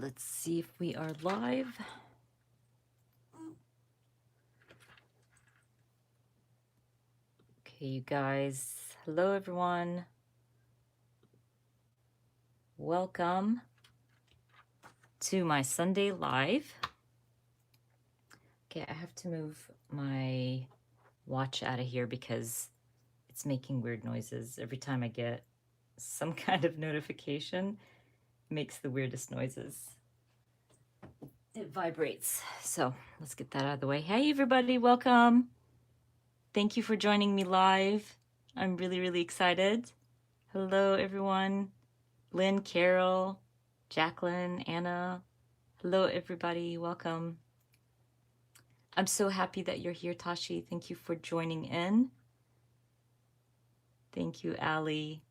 Let's see if we are live. Okay, you guys. Hello, everyone. Welcome to my Sunday live. Okay, I have to move my watch out of here because it's making weird noises. Every time I get some kind of notification, it makes the weirdest noises. It vibrates. So let's get that out of the way. Hey, everybody, welcome. Thank you for joining me live. I'm really, really excited. Hello, everyone. Lynn, Carol, Jacqueline, Anna. Hello, everybody. Welcome. I'm so happy that you're here, Tashi. Thank you for joining in. Thank you, Allie.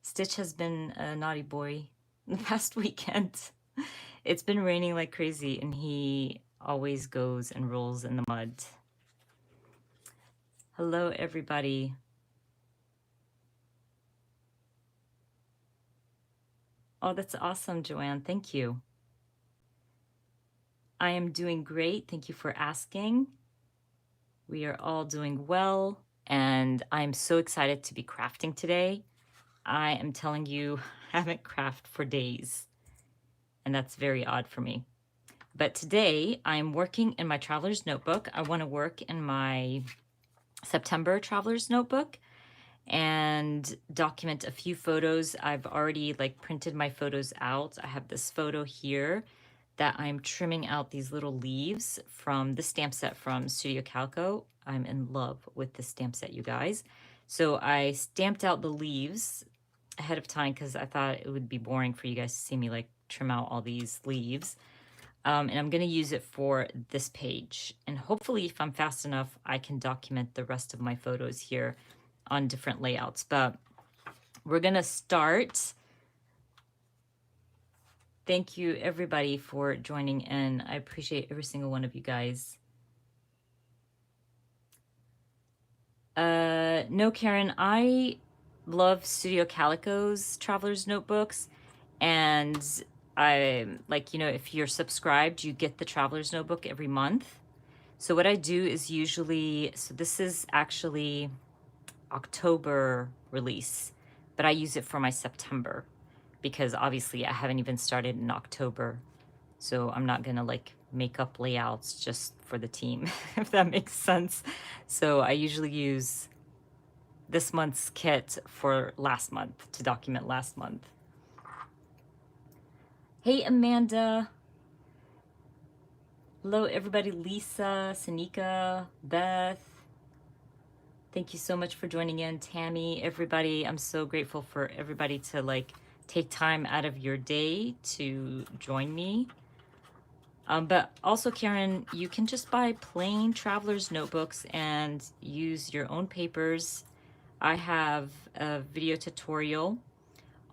Stitch has been a naughty boy the past weekend. It's been raining like crazy, and he always goes and rolls in the mud. Hello, everybody. Oh, that's awesome, Joanne. Thank you. I am doing great. Thank you for asking. We are all doing well, and I'm so excited to be crafting today. I am telling you, I haven't crafted for days, and that's very odd for me. But today, I'm working in my traveler's notebook. I want to work in my September traveler's notebook and document a few photos. I've already printed my photos out. I have this photo here that I'm trimming out these little leaves from the stamp set from Studio Calico. I'm in love with this stamp set, you guys. So I stamped out the leaves ahead of time because I thought it would be boring for you guys to see me trim out all these leaves. And I'm going to use it for this page. And hopefully, if I'm fast enough, I can document the rest of my photos here on different layouts. But we're going to start. Thank you, everybody, for joining in. I appreciate every single one of you guys. No, Karen, I love Studio Calico's Traveler's Notebooks. And I if you're subscribed, you get the Traveler's Notebook every month. So what I do is usually, so this is actually October release, but I use it for my September because obviously I haven't even started in October. So I'm not gonna make up layouts just for the team, if that makes sense. So I usually use this month's kit for last month to document last month. Hey, Amanda. Hello, everybody. Lisa, Sanika, Beth. Thank you so much for joining in. Tammy, everybody. I'm so grateful for everybody to take time out of your day to join me. But also, Karen, you can just buy plain traveler's notebooks and use your own papers. I have a video tutorial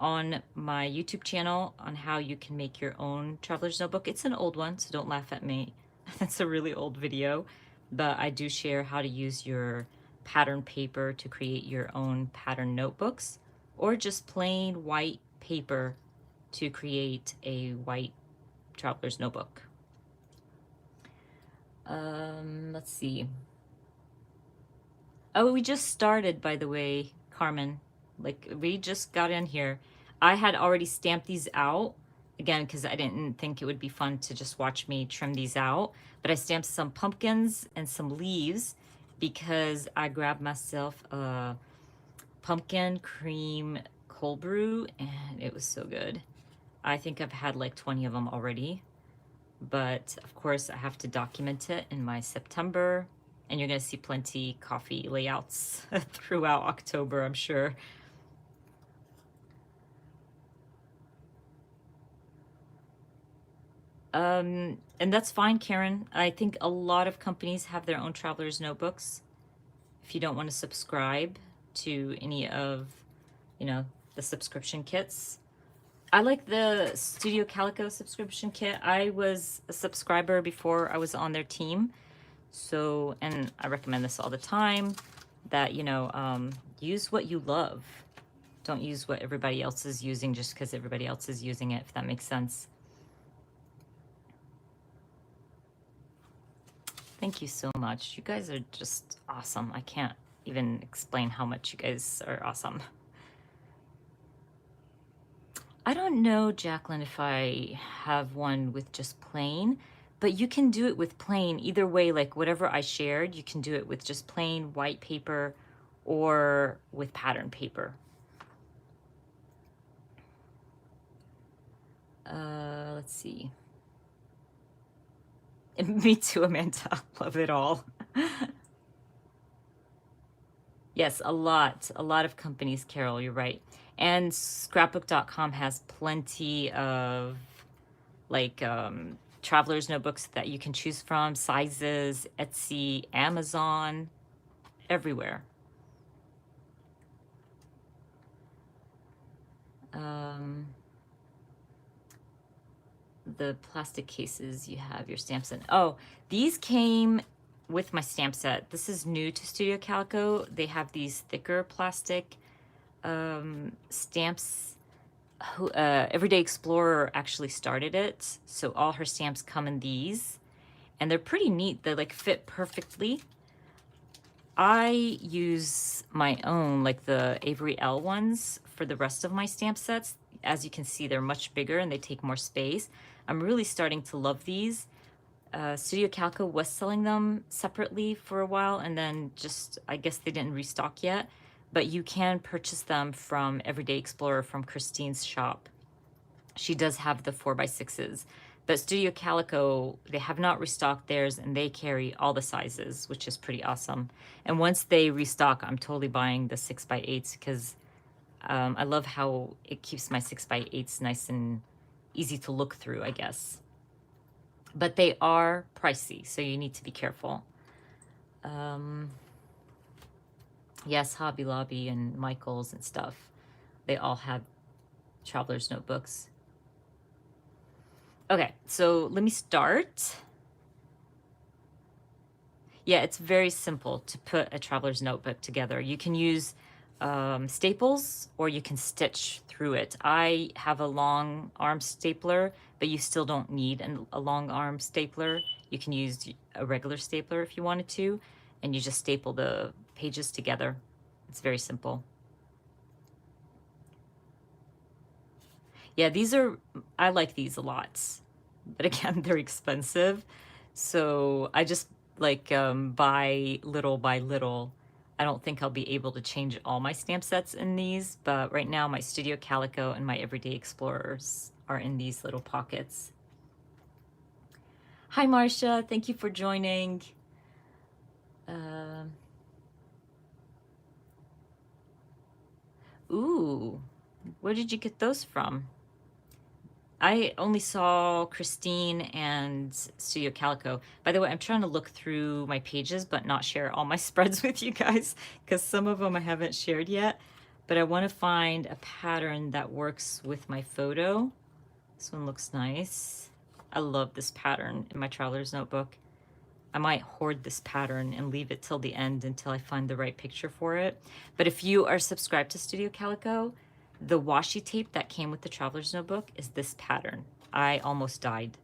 on my YouTube channel on how you can make your own traveler's notebook. It's an old one, so don't laugh at me. It's a really old video, but I do share how to use your pattern paper to create your own pattern notebooks, or just plain white paper to create a white traveler's notebook. Let's see. Oh, we just started, by the way, Carmen. We just got in here. I had already stamped these out, again, because I didn't think it would be fun to just watch me trim these out. But I stamped some pumpkins and some leaves because I grabbed myself a pumpkin cream cold brew, and it was so good. I think I've had 20 of them already. But of course, I have to document it in my September. And you're going to see plenty coffee layouts throughout October, I'm sure. And that's fine, Karen. I think a lot of companies have their own traveler's notebooks. If you don't want to subscribe to any of, the subscription kits. I like the Studio Calico subscription kit. I was a subscriber before I was on their team. So, and I recommend this all the time, that, use what you love. Don't use what everybody else is using just because everybody else is using it, if that makes sense. Thank you so much. You guys are just awesome. I can't even explain how much you guys are awesome. I don't know, Jacqueline, if I have one with just plain, but you can do it with plain. Either way, like whatever I shared, you can do it with just plain white paper or with pattern paper. Let's see. Me too, Amanda. Love it all. Yes, a lot. A lot of companies, Carol, you're right. And scrapbook.com has plenty of like traveler's notebooks that you can choose from, sizes, Etsy, Amazon, everywhere. The plastic cases you have your stamps in. Oh, these came with my stamp set. This is new to Studio Calico. They have these thicker plastic stamps. Everyday Explorer actually started it, so all her stamps come in these, and they're pretty neat. They like fit perfectly. I use my own, like the Avery L ones, for the rest of my stamp sets. As you can see, they're much bigger and they take more space. I'm really starting to love these. Studio Calico was selling them separately for a while, and then just, I guess they didn't restock yet. But you can purchase them from Everyday Explorer, from Christine's shop. She does have the 4x6s. But Studio Calico, they have not restocked theirs, and they carry all the sizes, which is pretty awesome. And once they restock, I'm totally buying the 6x8s because I love how it keeps my 6x8s nice and easy to look through, I guess. But they are pricey, so you need to be careful. Yes, Hobby Lobby and Michaels and stuff, they all have traveler's notebooks. Okay, so let me start. Yeah, it's very simple to put a traveler's notebook together. You can use staples, or you can stitch through it. I have a long arm stapler, but you still don't need a long arm stapler. You can use a regular stapler if you wanted to, and you just staple the pages together. It's very simple. Yeah, I like these a lot, but again, they're expensive. So I just like buy little by little. I don't think I'll be able to change all my stamp sets in these, but right now my Studio Calico and my Everyday Explorers are in these little pockets. Hi, Marcia. Thank you for joining. Ooh, where did you get those from? I only saw Christine and Studio Calico. By the way, I'm trying to look through my pages, but not share all my spreads with you guys, because some of them I haven't shared yet. But I want to find a pattern that works with my photo. This one looks nice. I love this pattern in my traveler's notebook. I might hoard this pattern and leave it till the end until I find the right picture for it. But if you are subscribed to Studio Calico, the washi tape that came with the traveler's notebook is this pattern. I almost died.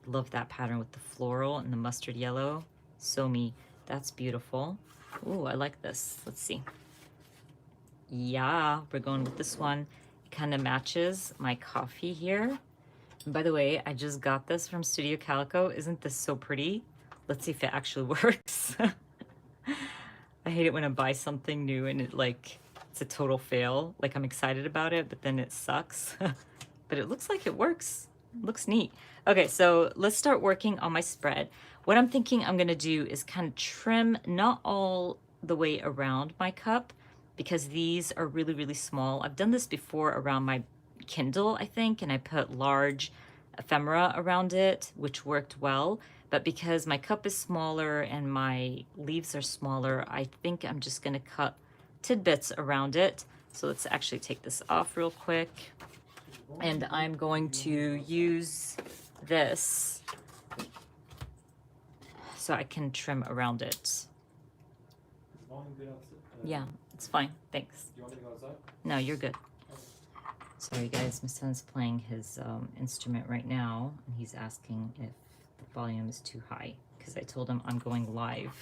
Love that pattern with the floral and the mustard yellow. So me. That's beautiful. Ooh, I like this. Let's see. Yeah, we're going with this one. It kind of matches my coffee here. And by the way, I just got this from Studio Calico. Isn't this so pretty? Let's see if it actually works. I hate it when I buy something new and it's a total fail. Like, I'm excited about it, but then it sucks. But it looks like it works. It looks neat. Okay, so let's start working on my spread. What I'm thinking I'm gonna do is kind of trim, not all the way around my cup, because these are really, really small. I've done this before around my Kindle, I think, and I put large ephemera around it, which worked well. But because my cup is smaller and my leaves are smaller, I think I'm just gonna cut tidbits around it. So let's actually take this off real quick. And I'm going to use this so I can trim around it. Yeah, it's fine. Thanks. Do you want me to go outside? No, you're good. Sorry, guys. My son's playing his instrument right now, and he's asking if the volume is too high. because I told him I'm going live.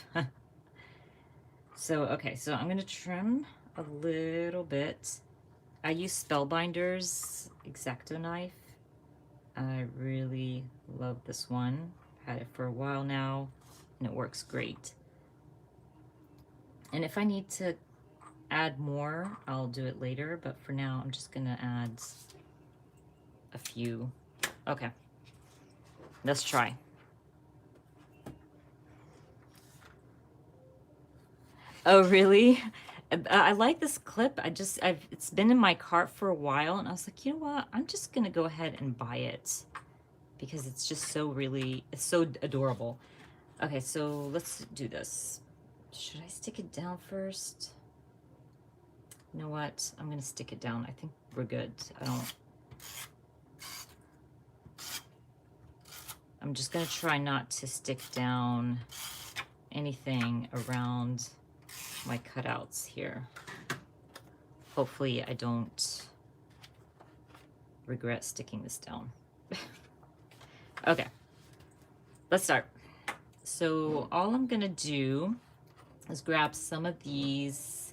So, okay, so I'm going to trim a little bit. I use Spellbinder's X-Acto knife. I really love this one. Had it for a while now, and it works great. And if I need to add more, I'll do it later, but for now, I'm just gonna add a few. Okay, let's try. Oh, really? I like this clip. It's been in my cart for a while, and I was like, you know what? I'm just gonna go ahead and buy it because it's just it's so adorable. Okay, so let's do this. Should I stick it down first? You know what? I'm gonna stick it down. I think we're good. I'm just gonna try not to stick down anything around my cutouts here. Hopefully I don't regret sticking this down. Okay, let's start. So all I'm gonna do is grab some of these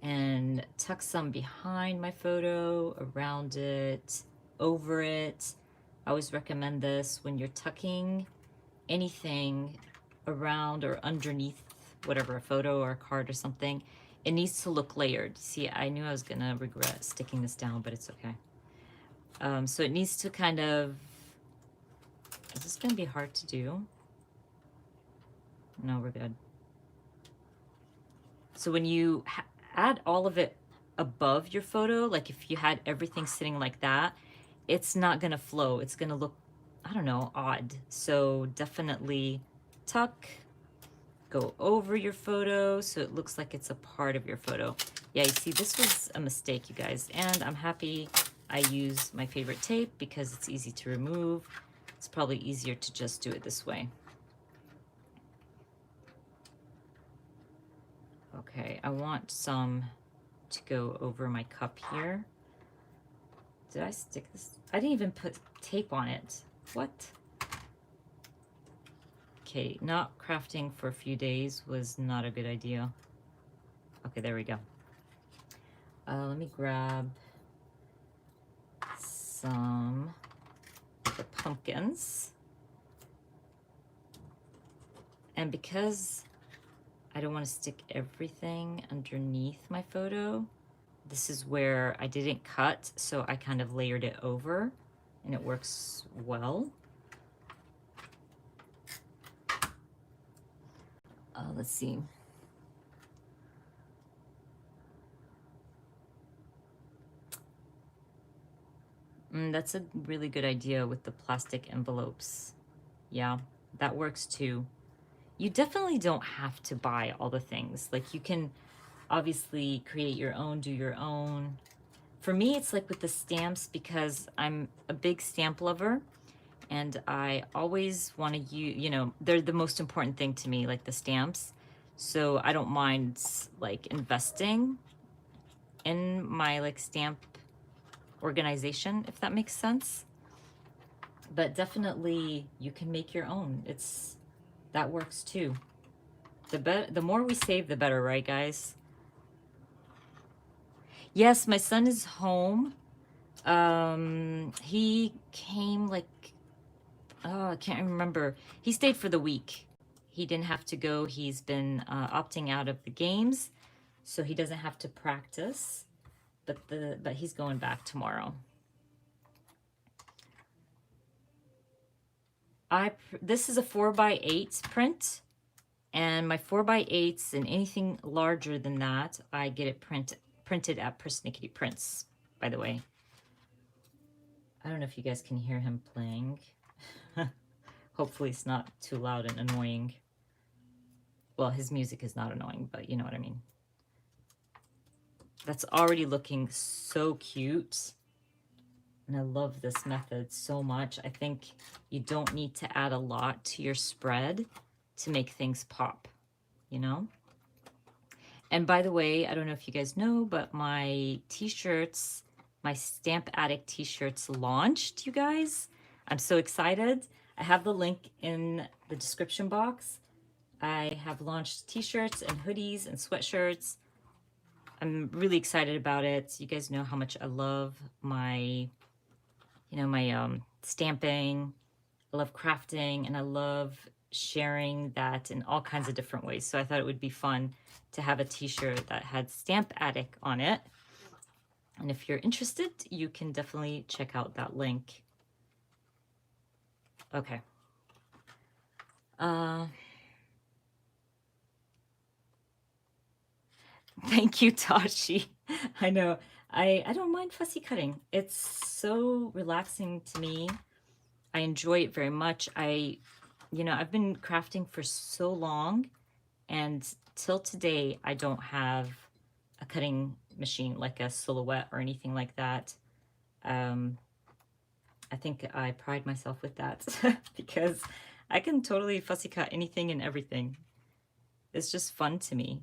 and tuck some behind my photo, around it, over it. I always recommend this when you're tucking anything around or underneath whatever, a photo or a card or something. It needs to look layered. See, I knew I was gonna regret sticking this down, but it's okay. So it needs to kind of, is this gonna be hard to do? No, we're good. So when you add all of it above your photo, like if you had everything sitting like that, it's not gonna flow. It's gonna look, I don't know, odd. So definitely tuck, go over your photo so it looks like it's a part of your photo. Yeah, you see, this was a mistake, you guys, and I'm happy I use my favorite tape because it's easy to remove. It's probably easier to just do it this way. Okay, I want some to go over my cup here. Did I stick this? I didn't even put tape on it. What? Okay, not crafting for a few days was not a good idea. Okay, there we go. Let me grab some of the pumpkins. And because I don't want to stick everything underneath my photo, this is where I didn't cut, so I kind of layered it over, and it works well. Let's see. That's a really good idea with the plastic envelopes. Yeah, that works too. You definitely don't have to buy all the things. Like, you can obviously create your own, do your own. For me, it's like with the stamps, because I'm a big stamp lover and I always want to use, you know, they're the most important thing to me, like the stamps. So I don't mind like investing in my like stamp organization, if that makes sense. But definitely you can make your own. That works too. The more we save, the better, right, guys? Yes, my son is home. He came like, oh, I can't remember. He stayed for the week. He didn't have to go. He's been opting out of the games, so he doesn't have to practice. But he's going back tomorrow. This is a 4x8 print, and my 4x8s and anything larger than that, I get it printed at Persnickety Prints, by the way. I don't know if you guys can hear him playing. Hopefully it's not too loud and annoying. Well, his music is not annoying, but you know what I mean. That's already looking so cute. And I love this method so much. I think you don't need to add a lot to your spread to make things pop, you know? And by the way, I don't know if you guys know, but my t-shirts, my Stamp Addict t-shirts launched, you guys. I'm so excited. I have the link in the description box. I have launched t-shirts and hoodies and sweatshirts. I'm really excited about it. You guys know how much I love my, my stamping. I love crafting, and I love sharing that in all kinds of different ways. So I thought it would be fun to have a t-shirt that had Stamp Addict on it. And if you're interested, you can definitely check out that link. Okay. Thank you, Tashi. I know. I don't mind fussy cutting. It's so relaxing to me. I enjoy it very much. I've been crafting for so long, and till today, I don't have a cutting machine like a silhouette or anything like that. I think I pride myself with that because I can totally fussy cut anything and everything. It's just fun to me.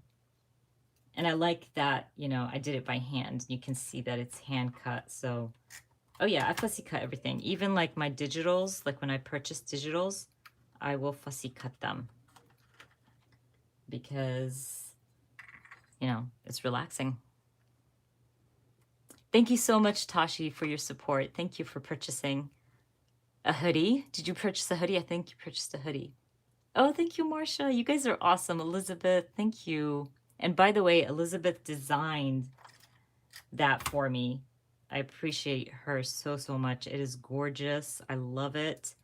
And I like that, I did it by hand. You can see that it's hand cut. So, oh yeah, I fussy cut everything. Even like my digitals, like when I purchase digitals, I will fussy cut them because, it's relaxing. Thank you so much, Tashi, for your support. Thank you for purchasing a hoodie. Did you purchase a hoodie? I think you purchased a hoodie. Oh, thank you, Marcia. You guys are awesome. Elizabeth, thank you. And by the way, Elizabeth designed that for me. I appreciate her so, so much. It is gorgeous. I love it.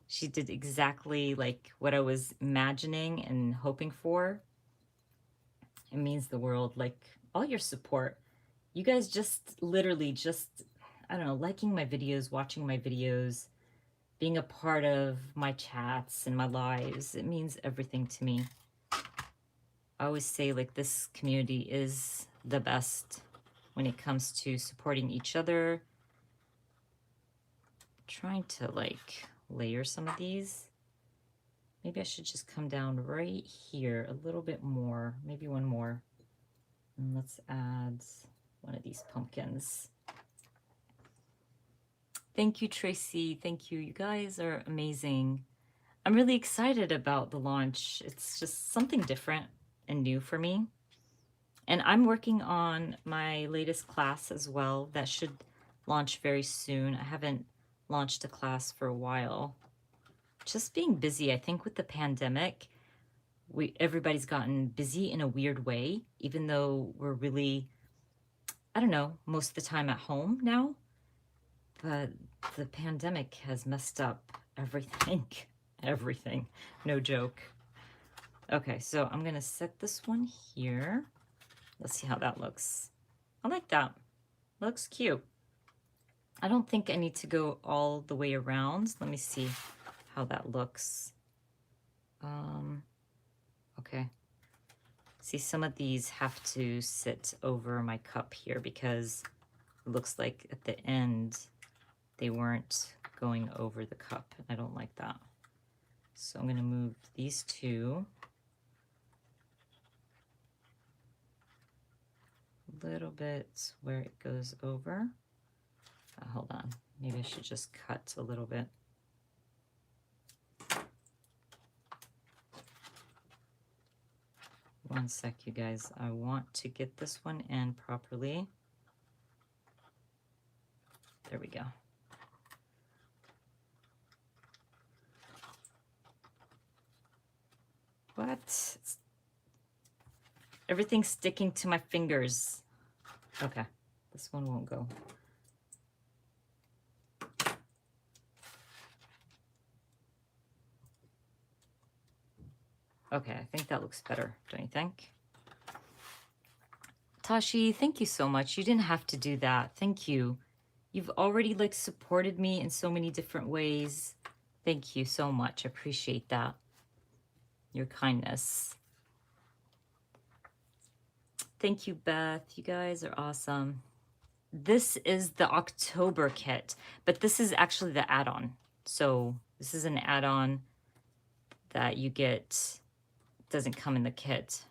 She did exactly like what I was imagining and hoping for. It means the world. Like all your support. You guys just literally I don't know, liking my videos, watching my videos, being a part of my chats and my lives. It means everything to me. I always say like this community is the best when it comes to supporting each other. Trying to like layer some of these. Maybe I should just come down right here a little bit more, maybe one more. And let's add one of these pumpkins. Thank you, Tracy. Thank you. You guys are amazing. I'm really excited about the launch. It's just something different and new for me. And I'm working on my latest class as well. That should launch very soon. I haven't launched a class for a while. Just being busy, I think with the pandemic, everybody's gotten busy in a weird way, even though we're really, I don't know, most of the time at home now. But the pandemic has messed up everything. Everything. No joke. Okay, so I'm going to set this one here. Let's see how that looks. I like that. Looks cute. I don't think I need to go all the way around. Let me see how that looks. Okay. See, some of these have to sit over my cup here because it looks like at the end they weren't going over the cup. I don't like that. So I'm going to move these two a little bit where it goes over. Hold on. Maybe I should just cut a little bit. One sec, you guys. I want to get this one in properly. There we go. What? Everything's sticking to my fingers. Okay, this one won't go. Okay, I think that looks better, don't you think? Tashi, thank you so much. You didn't have to do that. Thank you. You've already like supported me in so many different ways. Thank you so much. I appreciate that. Your kindness. Thank you, Beth. You guys are awesome. This is the October kit, but this is actually the add-on. So this is an add-on that you get, doesn't come in the kit.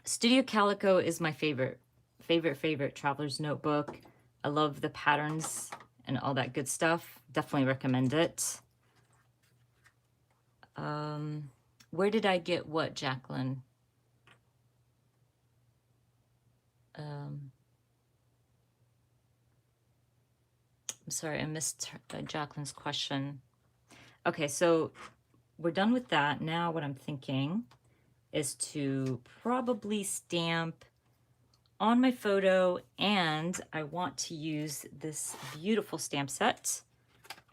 Studio Calico is my favorite Traveler's Notebook. I love the patterns and all that good stuff. Definitely recommend it. Where did I get what, Jacqueline? I'm sorry, I missed Jacqueline's question. Okay, so we're done with that. Now what I'm thinking is to probably stamp on my photo, and I want to use this beautiful stamp set,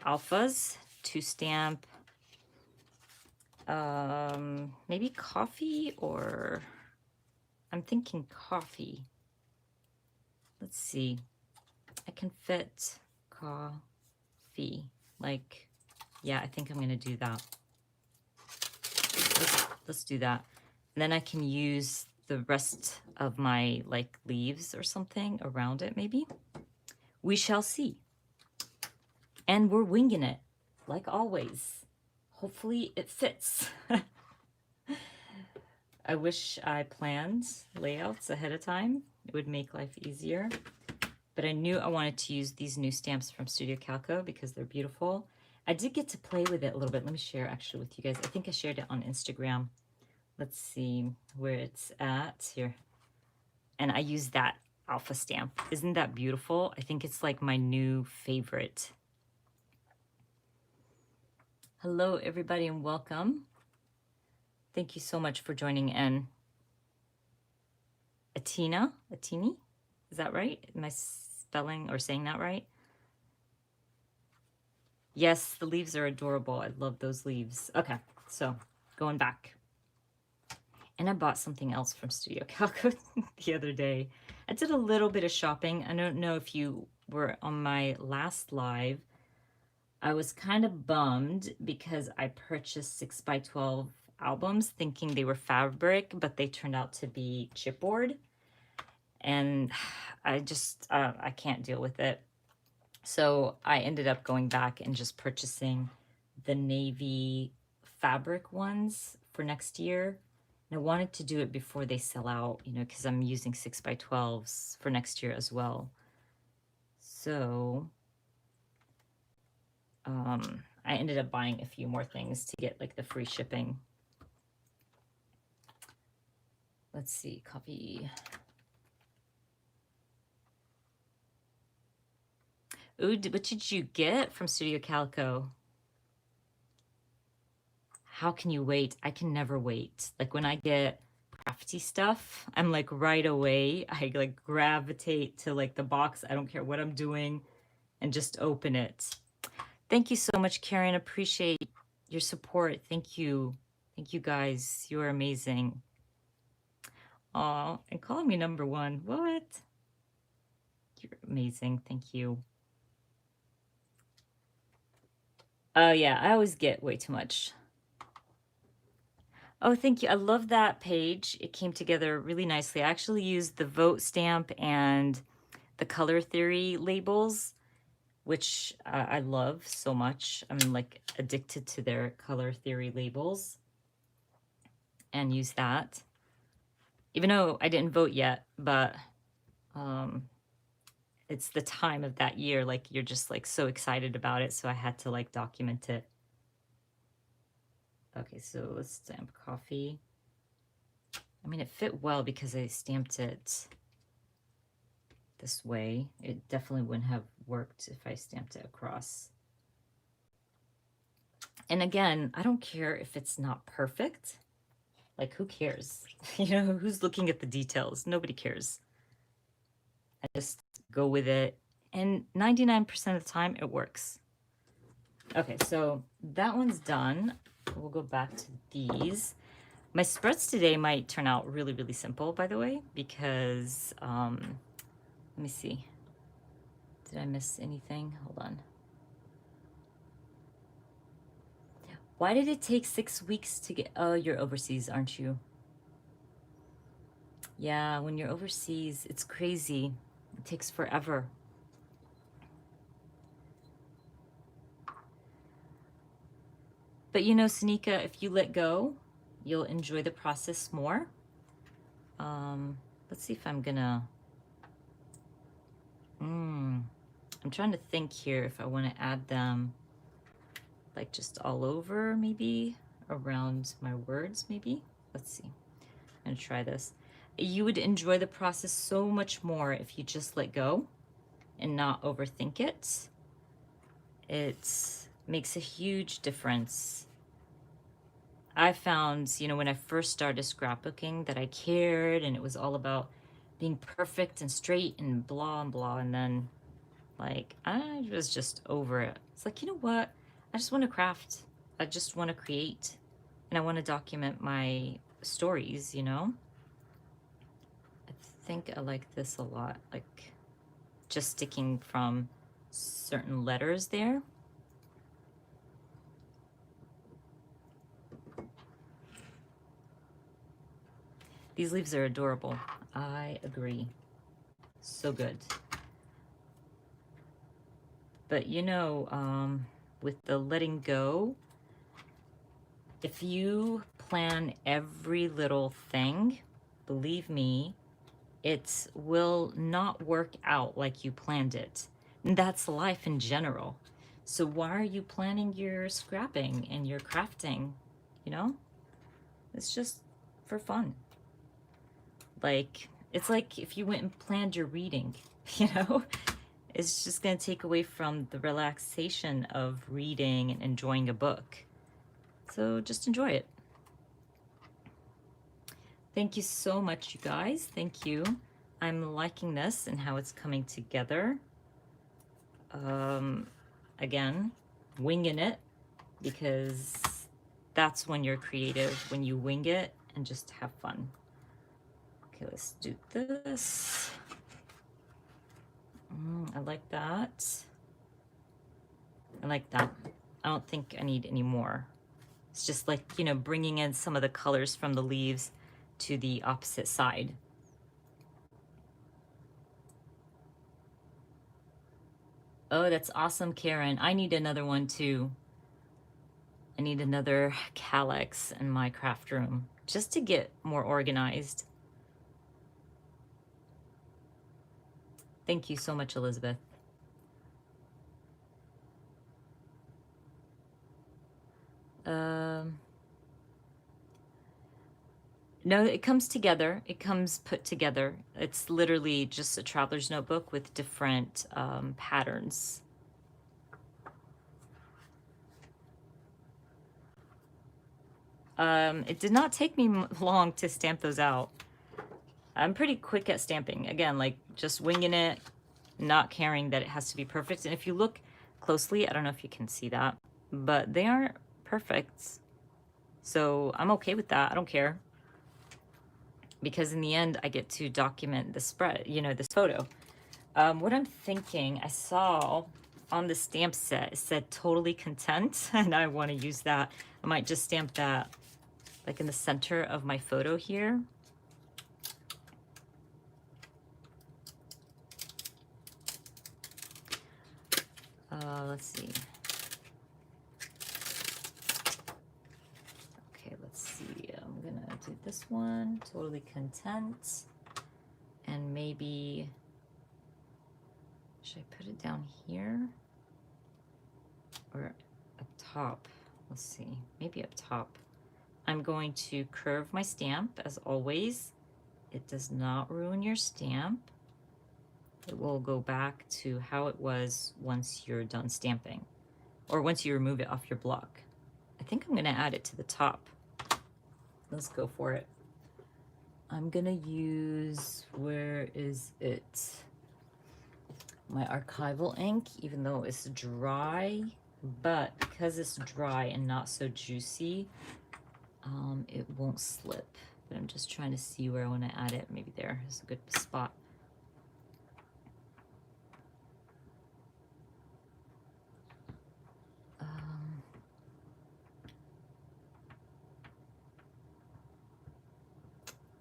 Alphas, to stamp maybe coffee, or I'm thinking coffee. Let's see. I can fit coffee. Like, yeah, I think I'm gonna do that. Let's do that. And then I can use the rest of my like leaves or something around it, maybe. We shall see. And we're winging it, like always. Hopefully it fits. I wish I planned layouts ahead of time. It would make life easier. But I knew I wanted to use these new stamps from Studio Calco because they're beautiful. I did get to play with it a little bit. Let me share actually with you guys. I think I shared it on Instagram. Let's see where it's at here. And I used that alpha stamp. Isn't that beautiful? I think it's like my new favorite. Hello, everybody, and welcome. Thank you so much for joining in. Atini? Is that right? Am I spelling or saying that right? Yes, the leaves are adorable. I love those leaves. Okay, so going back. And I bought something else from Studio Calco the other day. I did a little bit of shopping. I don't know if you were on my last live. I was kind of bummed because I purchased 6x12 albums thinking they were fabric, but they turned out to be chipboard. And I just, I can't deal with it. So I ended up going back and just purchasing the navy fabric ones for next year. And I wanted to do it before they sell out, you know, because I'm using 6x12s for next year as well. So I ended up buying a few more things to get like the free shipping. Let's see, copy. Ooh, what did you get from Studio Calco? How can you wait? I can never wait. Like when I get crafty stuff, I'm like right away, I like gravitate to like the box. I don't care what I'm doing and just open it. Thank you so much, Karen. Appreciate your support. Thank you. Thank you guys. You are amazing. Aw, and calling me number one. What? You're amazing. Thank you. Oh yeah, I always get way too much. Oh, thank you. I love that page. It came together really nicely. I actually used the vote stamp and the color theory labels, which I love so much. I'm like addicted to their color theory labels, and use that. Even though I didn't vote yet, but it's the time of that year. Like you're just like so excited about it. So I had to like document it. Okay, so let's stamp coffee. I mean, it fit well because I stamped it this way. It definitely wouldn't have worked if I stamped it across. And again, I don't care if it's not perfect. Like, who cares? You know, who's looking at the details? Nobody cares. I just go with it. And 99% of the time, it works. Okay, so that one's done. We'll go back to these. My spreads today might turn out really, really simple, by the way, because, let me see. Did I miss anything? Hold on. Why did it take 6 weeks to get, oh, you're overseas, aren't you? Yeah, when you're overseas, it's crazy. It takes forever. But you know, Sanika, if you let go, you'll enjoy the process more. Let's see if I'm gonna I'm trying to think here if I want to add them like just all over, maybe around my words, maybe. Let's see. I'm gonna try this. You would enjoy the process so much more if you just let go and not overthink it. It makes a huge difference. I found, you know, when I first started scrapbooking that I cared and it was all about being perfect and straight and blah and blah. And then, like, I was just over it. It's like, you know what? I just want to craft. I just want to create. And I want to document my stories, you know? I think I like this a lot. Like, just sticking from certain letters there. These leaves are adorable. I agree. So good. But you know, with the letting go, if you plan every little thing, believe me, it will not work out like you planned it. And that's life in general. So why are you planning your scrapping and your crafting? You know, it's just for fun. Like, it's like if you went and planned your reading, you know, it's just going to take away from the relaxation of reading and enjoying a book. So just enjoy it. Thank you so much, you guys. Thank you. I'm liking this and how it's coming together. Again, winging it, because that's when you're creative, when you wing it and just have fun. Okay, let's do this. I like that. I like that. I don't think I need any more. It's just like, you know, bringing in some of the colors from the leaves to the opposite side. Oh, that's awesome, Karen. I need another one too. I need another calyx in my craft room just to get more organized. Thank you so much, Elizabeth. No, it comes together. It comes put together. It's literally just a traveler's notebook with different patterns. It did not take me long to stamp those out. I'm pretty quick at stamping. Again, like just winging it, not caring that it has to be perfect. And if you look closely, I don't know if you can see that, but they aren't perfect. So I'm okay with that. I don't care. Because in the end, I get to document the spread, you know, this photo. What I'm thinking, I saw on the stamp set, it said totally content, and I want to use that. I might just stamp that like in the center of my photo here. Let's see. Okay, let's see. I'm gonna do this one, totally content. And maybe, should I put it down here? Or up top? Let's see, maybe up top. I'm going to curve my stamp as always. It does not ruin your stamp. It will go back to how it was once you're done stamping, or once you remove it off your block. I think I'm gonna add it to the top. Let's go for it. I'm gonna use, where is it? My archival ink, even though it's dry, but because it's dry and not so juicy, it won't slip. But I'm just trying to see where I want to add it. Maybe there is a good spot.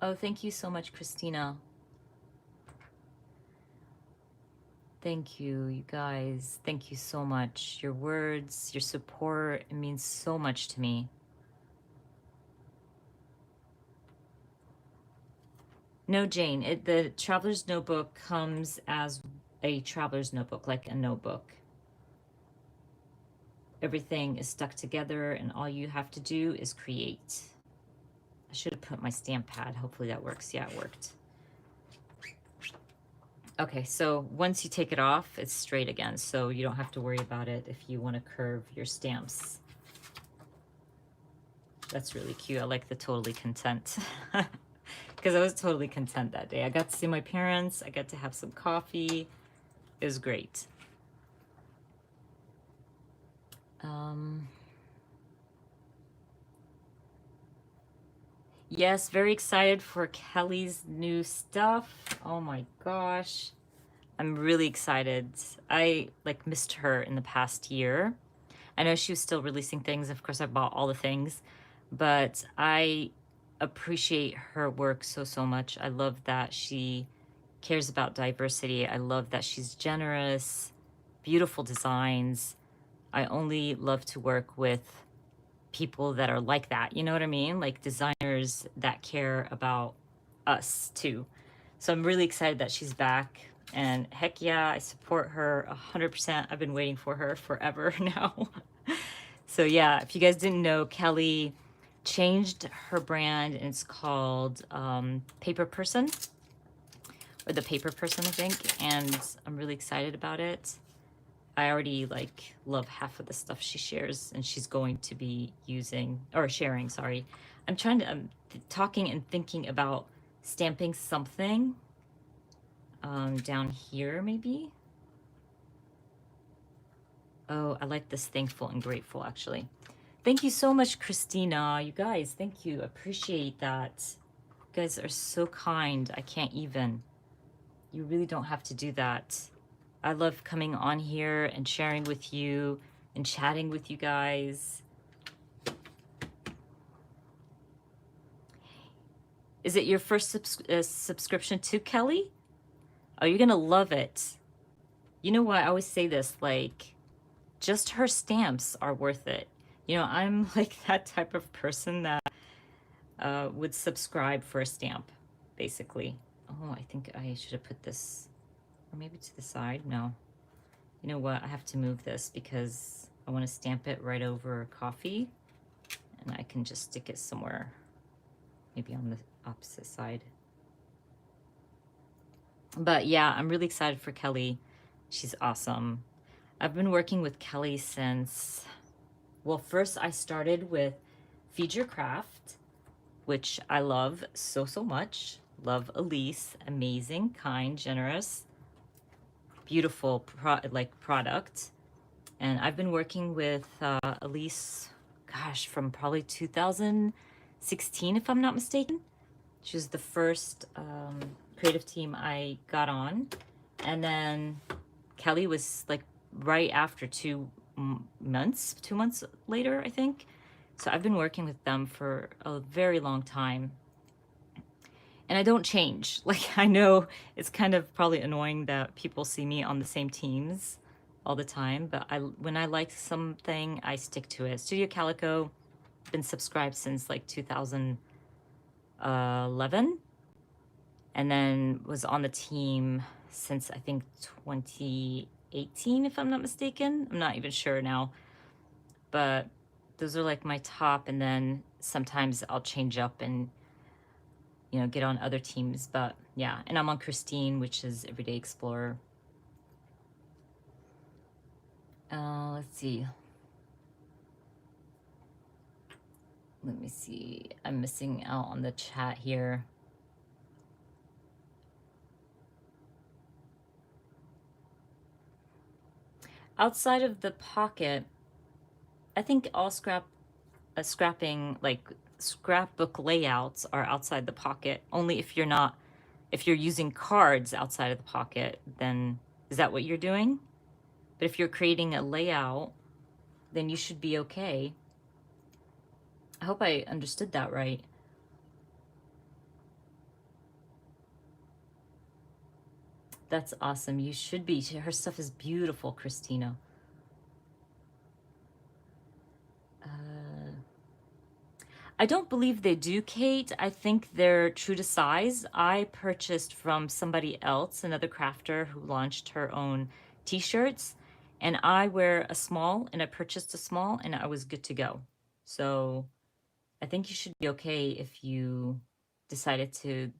Oh, thank you so much, Christina. Thank you, you guys. Thank you so much. Your words, your support, it means so much to me. No, Jane, the Traveler's Notebook comes as a traveler's notebook, like a notebook. Everything is stuck together and all you have to do is create. I should have put my stamp pad. Hopefully that works. Yeah, it worked. Okay, so once you take it off, it's straight again, so you don't have to worry about it if you want to curve your stamps. That's really cute. I like the totally content. Because I was totally content that day. I got to see my parents. I got to have some coffee. It was great. Yes, very excited for Kelly's new stuff. Oh my gosh. I'm really excited. I like missed her in the past year. I know she was still releasing things. Of course, I bought all the things, but I appreciate her work so, so much. I love that she cares about diversity. I love that she's generous, beautiful designs. I only love to work with people that are like that. You know what I mean? Like designers that care about us too. So I'm really excited that she's back. And heck yeah, I support her 100%. I've been waiting for her forever now. So yeah, if you guys didn't know, Kelly changed her brand and it's called Paper Person, or the Paper Person, I think. And I'm really excited about it. I already like love half of the stuff she shares, and she's going to be using or sharing, sorry. I'm talking and thinking about stamping something down here maybe. Oh, I like this thankful and grateful actually. Thank you so much, Christina. You guys, thank you. Appreciate that. You guys are so kind. I can't even. You really don't have to do that. I love coming on here and sharing with you and chatting with you guys. Is it your first subscription to Kelly? Oh, you're gonna love it. You know what? I always say this, like, just her stamps are worth it. You know, I'm like that type of person that would subscribe for a stamp, basically. Oh, I think I should have put this, or maybe to the side. No. You know what? I have to move this because I want to stamp it right over coffee, and I can just stick it somewhere, maybe on the opposite side. But yeah, I'm really excited for Kelly. She's awesome. I've been working with Kelly since, well, first I started with Feed Your Craft, which I love so, so much. Love Elise, amazing, kind, generous, beautiful product. And I've been working with Elise, gosh, from probably 2016, if I'm not mistaken. She was the first creative team I got on. And then Kelly was like right after 2 months, 2 months later, I think. So I've been working with them for a very long time. And I don't change. Like, I know it's kind of probably annoying that people see me on the same teams all the time, but when I like something, I stick to it. Studio Calico, been subscribed since like 2011, and then was on the team since I think 2018, if I'm not mistaken. I'm not even sure now, but those are like my top, and then sometimes I'll change up and get on other teams. But yeah, and I'm on Christine, which is Everyday Explorer. Let's see. Let me see. I'm missing out on the chat here. Outside of the pocket, I think all scrapping, like scrapbook layouts, are outside the pocket. Only if you're using cards outside of the pocket, then is that what you're doing? But if you're creating a layout, then you should be okay. I hope I understood that right. That's awesome. You should be. Her stuff is beautiful, Christina. I don't believe they do, Kate. I think they're true to size. I purchased from somebody else, another crafter who launched her own t-shirts, and I wear a small, and I purchased a small, and I was good to go. So I think you should be okay if you decided to,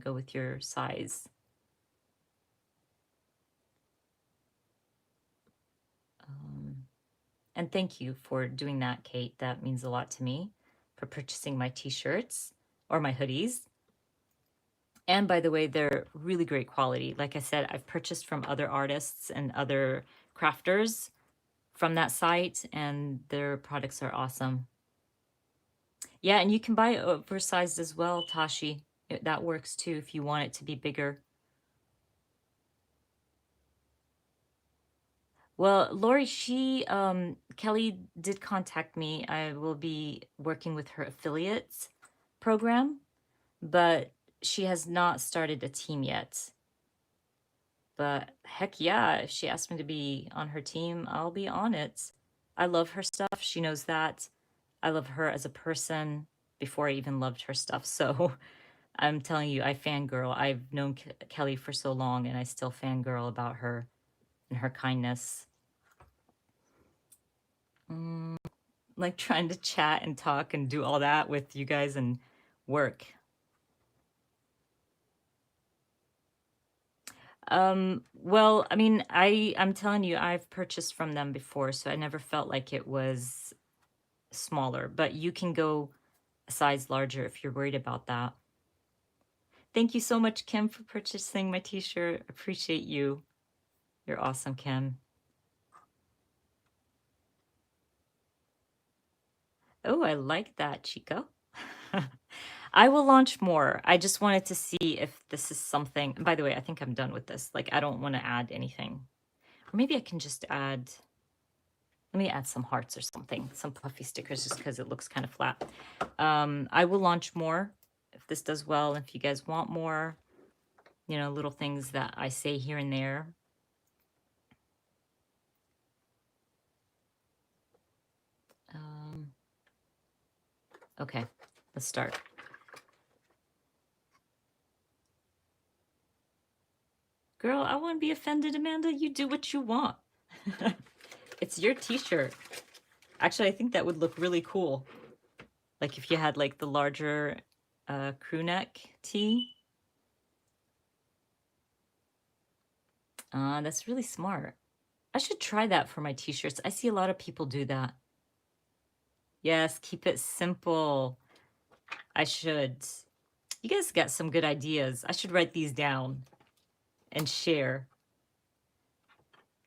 go with your size. Um, and thank you for doing that, Kate. That means a lot to me, for purchasing my t-shirts or my hoodies. And by the way, they're really great quality. Like I said, I've purchased from other artists and other crafters from that site, and their products are awesome. Yeah, and you can buy oversized as well, Tashi. That works too if you want it to be bigger. Well, Lori, Kelly did contact me. I will be working with her affiliates program, but she has not started a team yet. But heck yeah, if she asked me to be on her team, I'll be on it. I love her stuff. She knows that. I love her as a person before I even loved her stuff. So I'm telling you, I fangirl. I've known Kelly for so long, and I still fangirl about her and her kindness. Mm, like trying to chat and talk and do all that with you guys and work. Well, I mean, I'm telling you, I've purchased from them before, so I never felt like it was smaller, but you can go a size larger if you're worried about that. Thank you so much, Kim, for purchasing my t-shirt. Appreciate you. You're awesome, Kim. Oh, I like that, Chico. I will launch more. I just wanted to see if this is something. By the way, I think I'm done with this. Like, I don't want to add anything. Or maybe I can just add, let me add some hearts or something, some puffy stickers just because it looks kind of flat. I will launch more if this does well. If you guys want more, little things that I say here and there. Okay, let's start. Girl, I wouldn't be offended, Amanda. You do what you want. It's your t-shirt. Actually, I think that would look really cool. Like if you had like the larger crew neck tee. That's really smart. I should try that for my t-shirts. I see a lot of people do that. Yes, keep it simple. I should. You guys got some good ideas. I should write these down and share.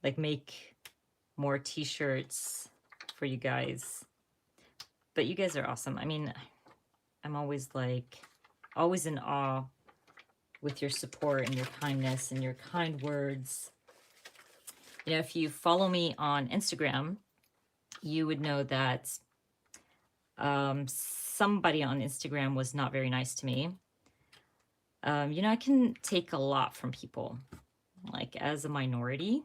Like make more t-shirts for you guys. But you guys are awesome. I mean, I'm always always in awe with your support and your kindness and your kind words. If you follow me on Instagram, you would know that somebody on Instagram was not very nice to me. I can take a lot from people. Like as a minority,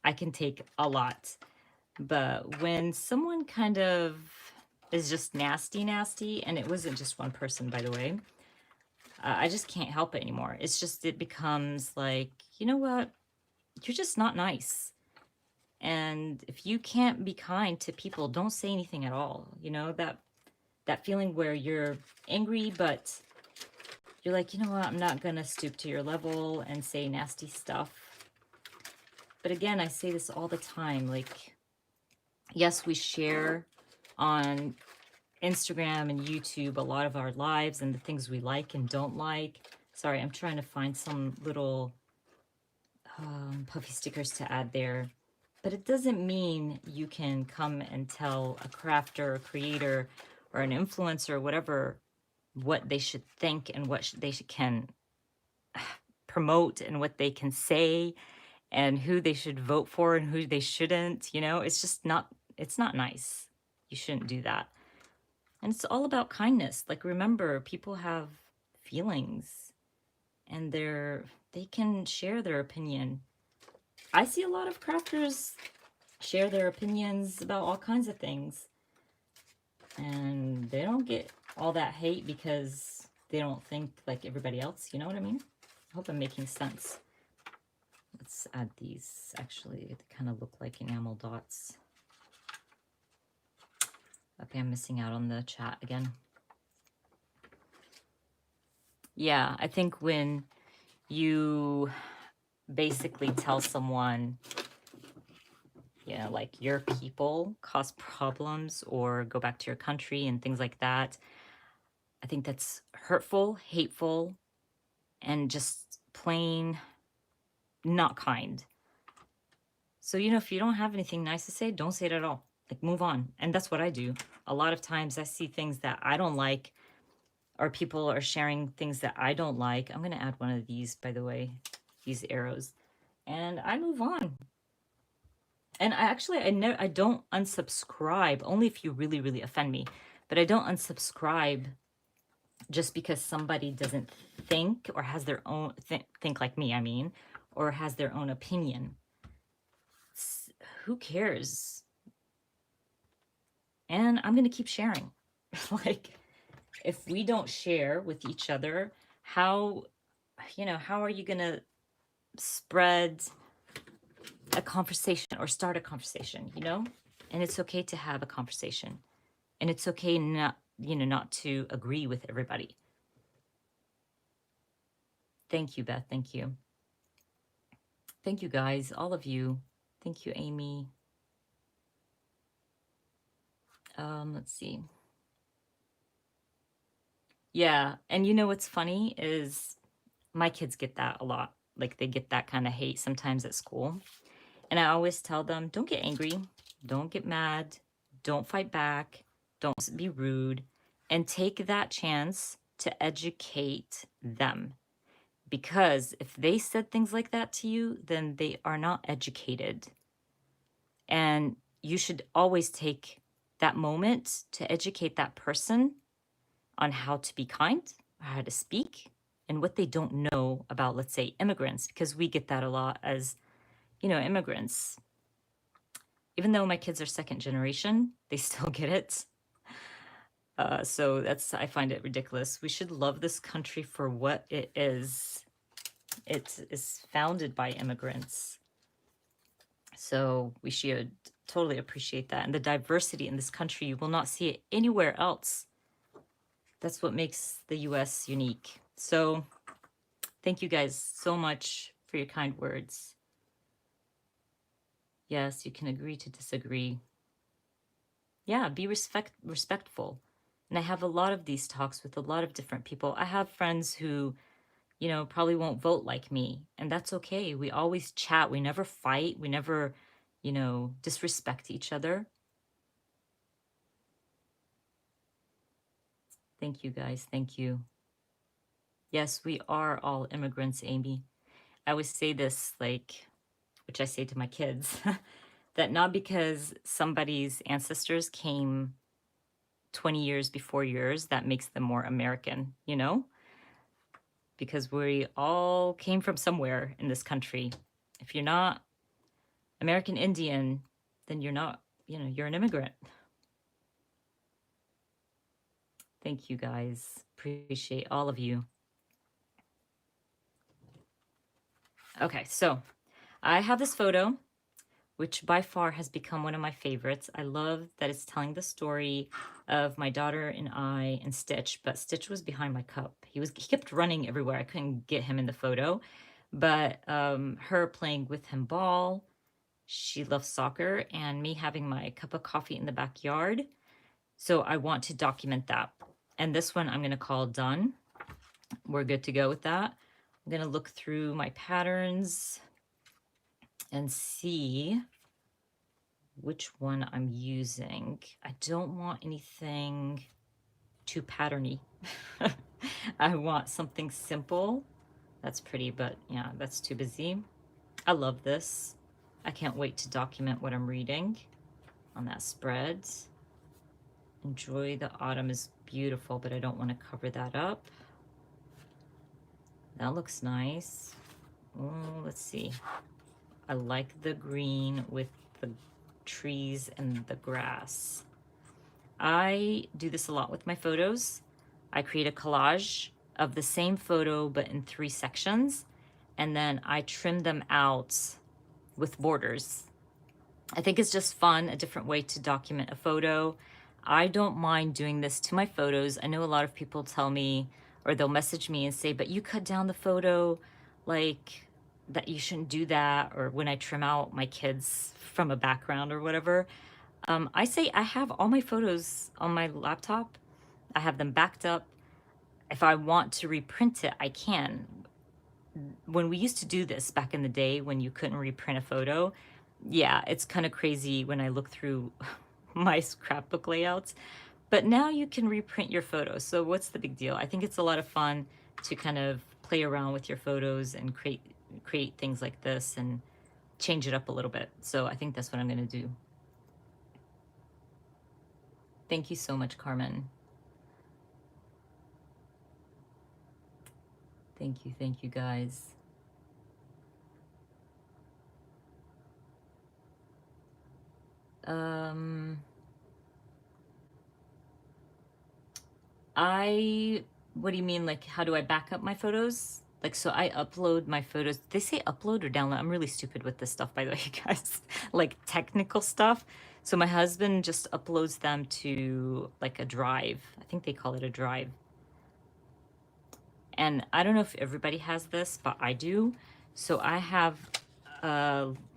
I can take a lot. But when someone kind of is just nasty, nasty, and it wasn't just one person, by the way, I just can't help it anymore. It becomes like, you know what? You're just not nice. And if you can't be kind to people, don't say anything at all. That feeling where you're angry, but you're like, you know what? I'm not going to stoop to your level and say nasty stuff. But again, I say this all the time. Like, yes, we share on Instagram and YouTube a lot of our lives and the things we like and don't like. Sorry, I'm trying to find some little puffy stickers to add there. But it doesn't mean you can come and tell a crafter, a creator, or an influencer, or whatever, what they should think and what they can promote and what they can say and who they should vote for and who they shouldn't. It's not nice. You shouldn't do that. And it's all about kindness. Like, remember, people have feelings and they can share their opinion. I see a lot of crafters share their opinions about all kinds of things. And they don't get all that hate because they don't think like everybody else. You know what I mean? I hope I'm making sense. Let's add these. Actually, they kind of look like enamel dots. Okay, I'm missing out on the chat again. Yeah, I think when you basically tell someone, you know, like your people cause problems or go back to your country and things like that, I think that's hurtful, hateful, and just plain not kind. So, you know, if you don't have anything nice to say, don't say it at all. Like, move on. And that's what I do. A lot of times I see things that I don't like, or people are sharing things that I don't like. I'm going to add one of these, by the way, these arrows. And I move on. And I don't unsubscribe, only if you really, really offend me. But I don't unsubscribe just because somebody doesn't think or has their own, think like me, I mean, or has their own opinion. Who cares? And I'm going to keep sharing. Like, if we don't share with each other, how, you know, how are you going to spread a conversation or start a conversation, you know? And it's okay to have a conversation. And it's okay not, you know, not to agree with everybody. Thank you, Beth. Thank you. Thank you, guys. All of you. Thank you, Amy. Let's see. Yeah. And you know what's funny is my kids get that a lot. Like they get that kind of hate sometimes at school. And I always tell them, don't get angry. Don't get mad. Don't fight back. Don't be rude. And take that chance to educate them. Because if they said things like that to you, then they are not educated. And you should always take that moment to educate that person on how to be kind, how to speak, and what they don't know about, let's say, immigrants, because we get that a lot as, you know, immigrants. Even though my kids are second generation, they still get it. So I find it ridiculous. We should love this country for what it is. It is founded by immigrants. So we should totally appreciate that. And the diversity in this country, you will not see it anywhere else. That's what makes the US unique. So thank you guys so much for your kind words. Yes, you can agree to disagree. Yeah, be respectful. And I have a lot of these talks with a lot of different people. I have friends who, you know, probably won't vote like me, and that's okay. We always chat. We never fight. We never, you know, disrespect each other. Thank you, guys. Thank you. Yes, we are all immigrants, Amy. I always say this, like, which I say to my kids, that not because somebody's ancestors came 20 years before yours, that makes them more American, you know? Because we all came from somewhere in this country. If you're not American Indian, then you're not, you know, you're an immigrant. Thank you, guys. Appreciate all of you. Okay, so I have this photo, which by far has become one of my favorites. I love that it's telling the story of my daughter and I and Stitch, but Stitch was behind my cup. He kept running everywhere. I couldn't get him in the photo, but her playing with him ball. She loves soccer, and me having my cup of coffee in the backyard. So I want to document that. And this one I'm going to call done. We're good to go with that. I'm going to look through my patterns and see which one I'm using. I don't want anything too patterny. I want something simple. That's pretty, but yeah, that's too busy. I love this. I can't wait to document what I'm reading on that spread. Enjoy the autumn is beautiful, but I don't want to cover that up. That looks nice. Oh, let's see. I like the green with the trees and the grass. I do this a lot with my photos. I create a collage of the same photo, but in 3 sections, and then I trim them out with borders. I think it's just fun, a different way to document a photo. I don't mind doing this to my photos. I know a lot of people tell me, or they'll message me and say, but you cut down the photo, like that you shouldn't do that. Or when I trim out my kids from a background or whatever. I say I have all my photos on my laptop. I have them backed up. If I want to reprint it, I can. When we used to do this back in the day when you couldn't reprint a photo, yeah, it's kind of crazy when I look through my scrapbook layouts. But now you can reprint your photos. So what's the big deal? I think it's a lot of fun to kind of play around with your photos and create things like this and change it up a little bit. So I think that's what I'm going to do. Thank you so much, Carmen. Thank you guys. What do you mean? Like, how do I back up my photos? Like, so I upload my photos. They say upload or download. I'm really stupid with this stuff, by the way, guys. Like technical stuff. So my husband just uploads them to like a drive. I think they call it a drive. And I don't know if everybody has this, but I do. So I have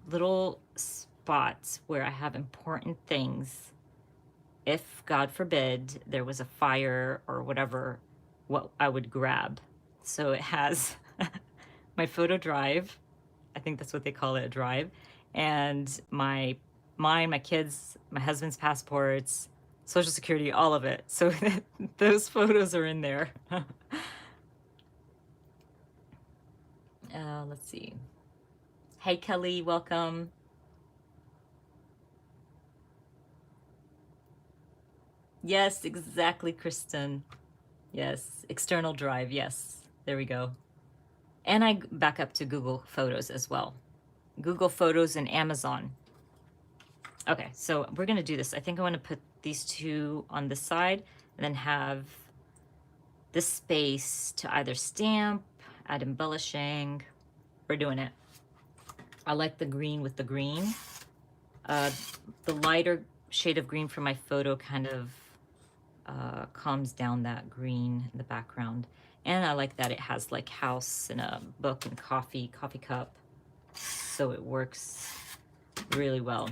little spots where I have important things. If, God forbid, there was a fire or whatever, what I would grab. So it has my photo drive. I think that's what they call it, a drive. And my kids, my husband's passports, Social Security, all of it. So those photos are in there. Let's see. Hey, Kelly, welcome. Yes, exactly, Kristen. Yes, external drive. Yes, there we go. And I back up to Google Photos as well. Google Photos and Amazon. Okay, so we're going to do this. I think I want to put these two on this side and then have this space to either stamp, add embellishing. We're doing it. I like the green with the green. The lighter shade of green for my photo kind of calms down that green in the background. And I like that it has like house and a book and coffee cup. So it works really well.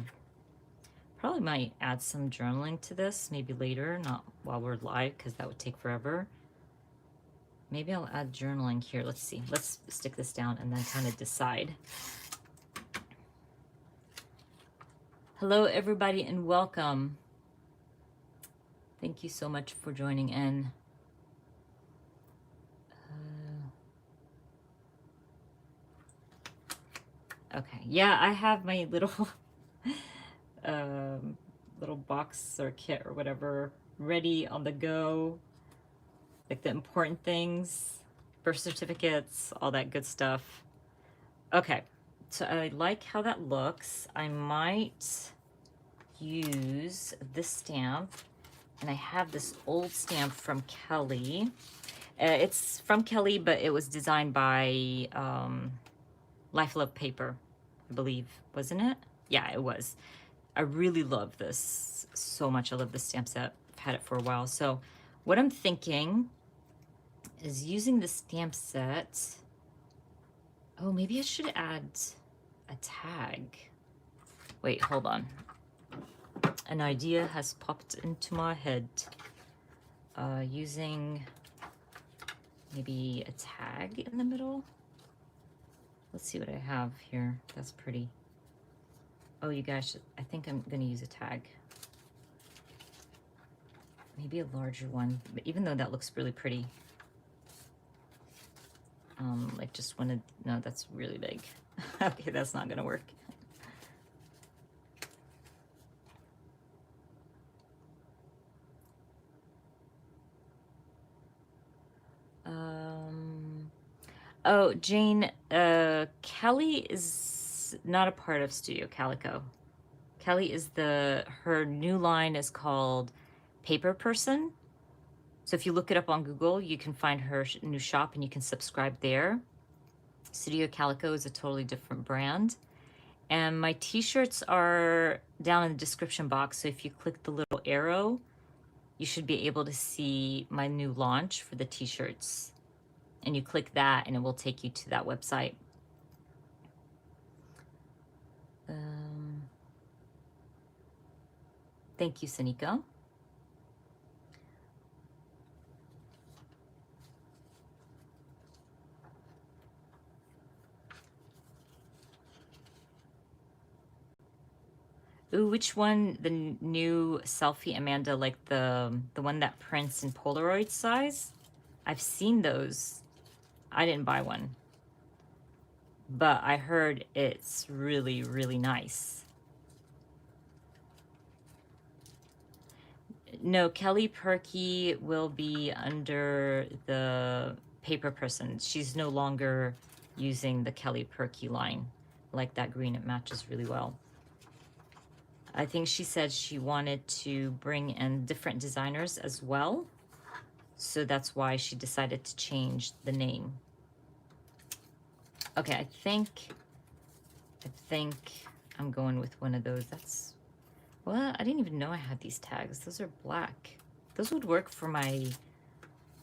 Probably might add some journaling to this, maybe later, not while we're live, because that would take forever. Maybe I'll add journaling here. Let's see. Let's stick this down and then kind of decide. Hello, everybody, and welcome. Thank you so much for joining in. Okay, yeah, I have my little little box or kit or whatever ready on the go, like the important things, birth certificates, all that good stuff. Okay, so I like how that looks. I might use this stamp, and I have this old stamp from Kelly. It's from Kelly, but it was designed by Life Love Paper, I believe, wasn't it? Yeah, it was. I really love this so much. I love this stamp set. I've had it for a while. So what I'm thinking is using the stamp set. Oh, maybe I should add a tag. Wait, hold on. An idea has popped into my head. Using maybe a tag in the middle. Let's see what I have here. That's pretty. Oh, you guys, I think I'm gonna use a tag. Maybe a larger one, but even though that looks really pretty. Like just wanted, no, that's really big. Okay, that's not gonna work. Oh, Jane, Kelly is not a part of Studio Calico. Kelly is her new line is called Paper Person. So if you look it up on Google, you can find her new shop and you can subscribe there. Studio Calico is a totally different brand. And my t-shirts are down in the description box. So if you click the little arrow, you should be able to see my new launch for the t-shirts. And you click that and it will take you to that website. Thank you, Sanika. Ooh, which one? The new selfie, Amanda, like the one that prints in Polaroid size? I've seen those. I didn't buy one, but I heard it's really, really nice. No, Kelly Perky will be under the Paper Person. She's no longer using the Kelly Perky line. Like that green, it matches really well. I think she said she wanted to bring in different designers as well. So that's why she decided to change the name. Okay, I think I'm going with one of those. That's, well, I didn't even know I had these tags. Those are black. Those would work for my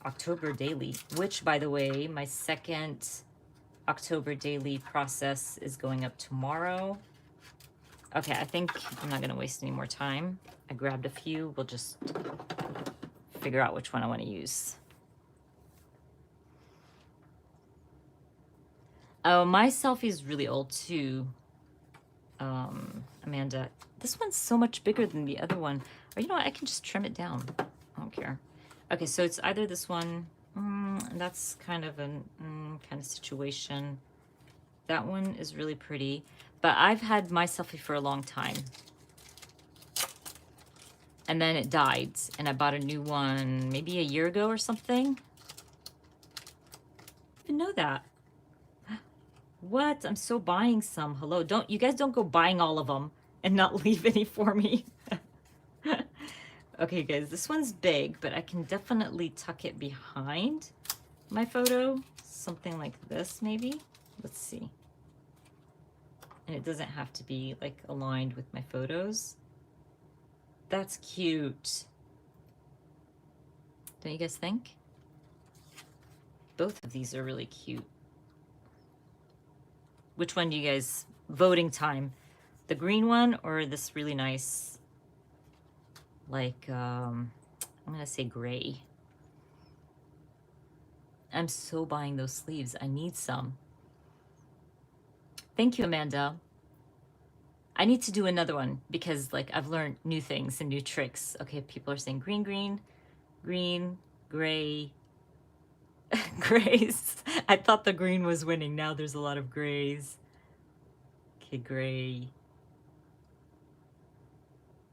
October daily, which, by the way, my second October daily process is going up tomorrow. Okay, I think I'm not gonna waste any more time. I grabbed a few. We'll just figure out which one I want to use. Oh, my selfie is really old too, Amanda. This one's so much bigger than the other one. Or you know what? I can just trim it down. I don't care. Okay, so it's either this one. That's kind of a kind of situation. That one is really pretty. But I've had my selfie for a long time. And then it died. And I bought a new one maybe a year ago or something. I didn't know that. What? I'm so buying some. Hello. You guys don't go buying all of them and not leave any for me. Okay, guys, this one's big, but I can definitely tuck it behind my photo. Something like this, maybe. Let's see. And it doesn't have to be like aligned with my photos. That's cute. Don't you guys think? Both of these are really cute. Which one do you guys, voting time? The green one or this really nice, like, I'm gonna say gray. I'm so buying those sleeves. I need some. Thank you, Amanda. I need to do another one because like I've learned new things and new tricks. Okay, people are saying green, green, green, gray, grays. I thought the green was winning. Now there's a lot of grays. Okay, gray.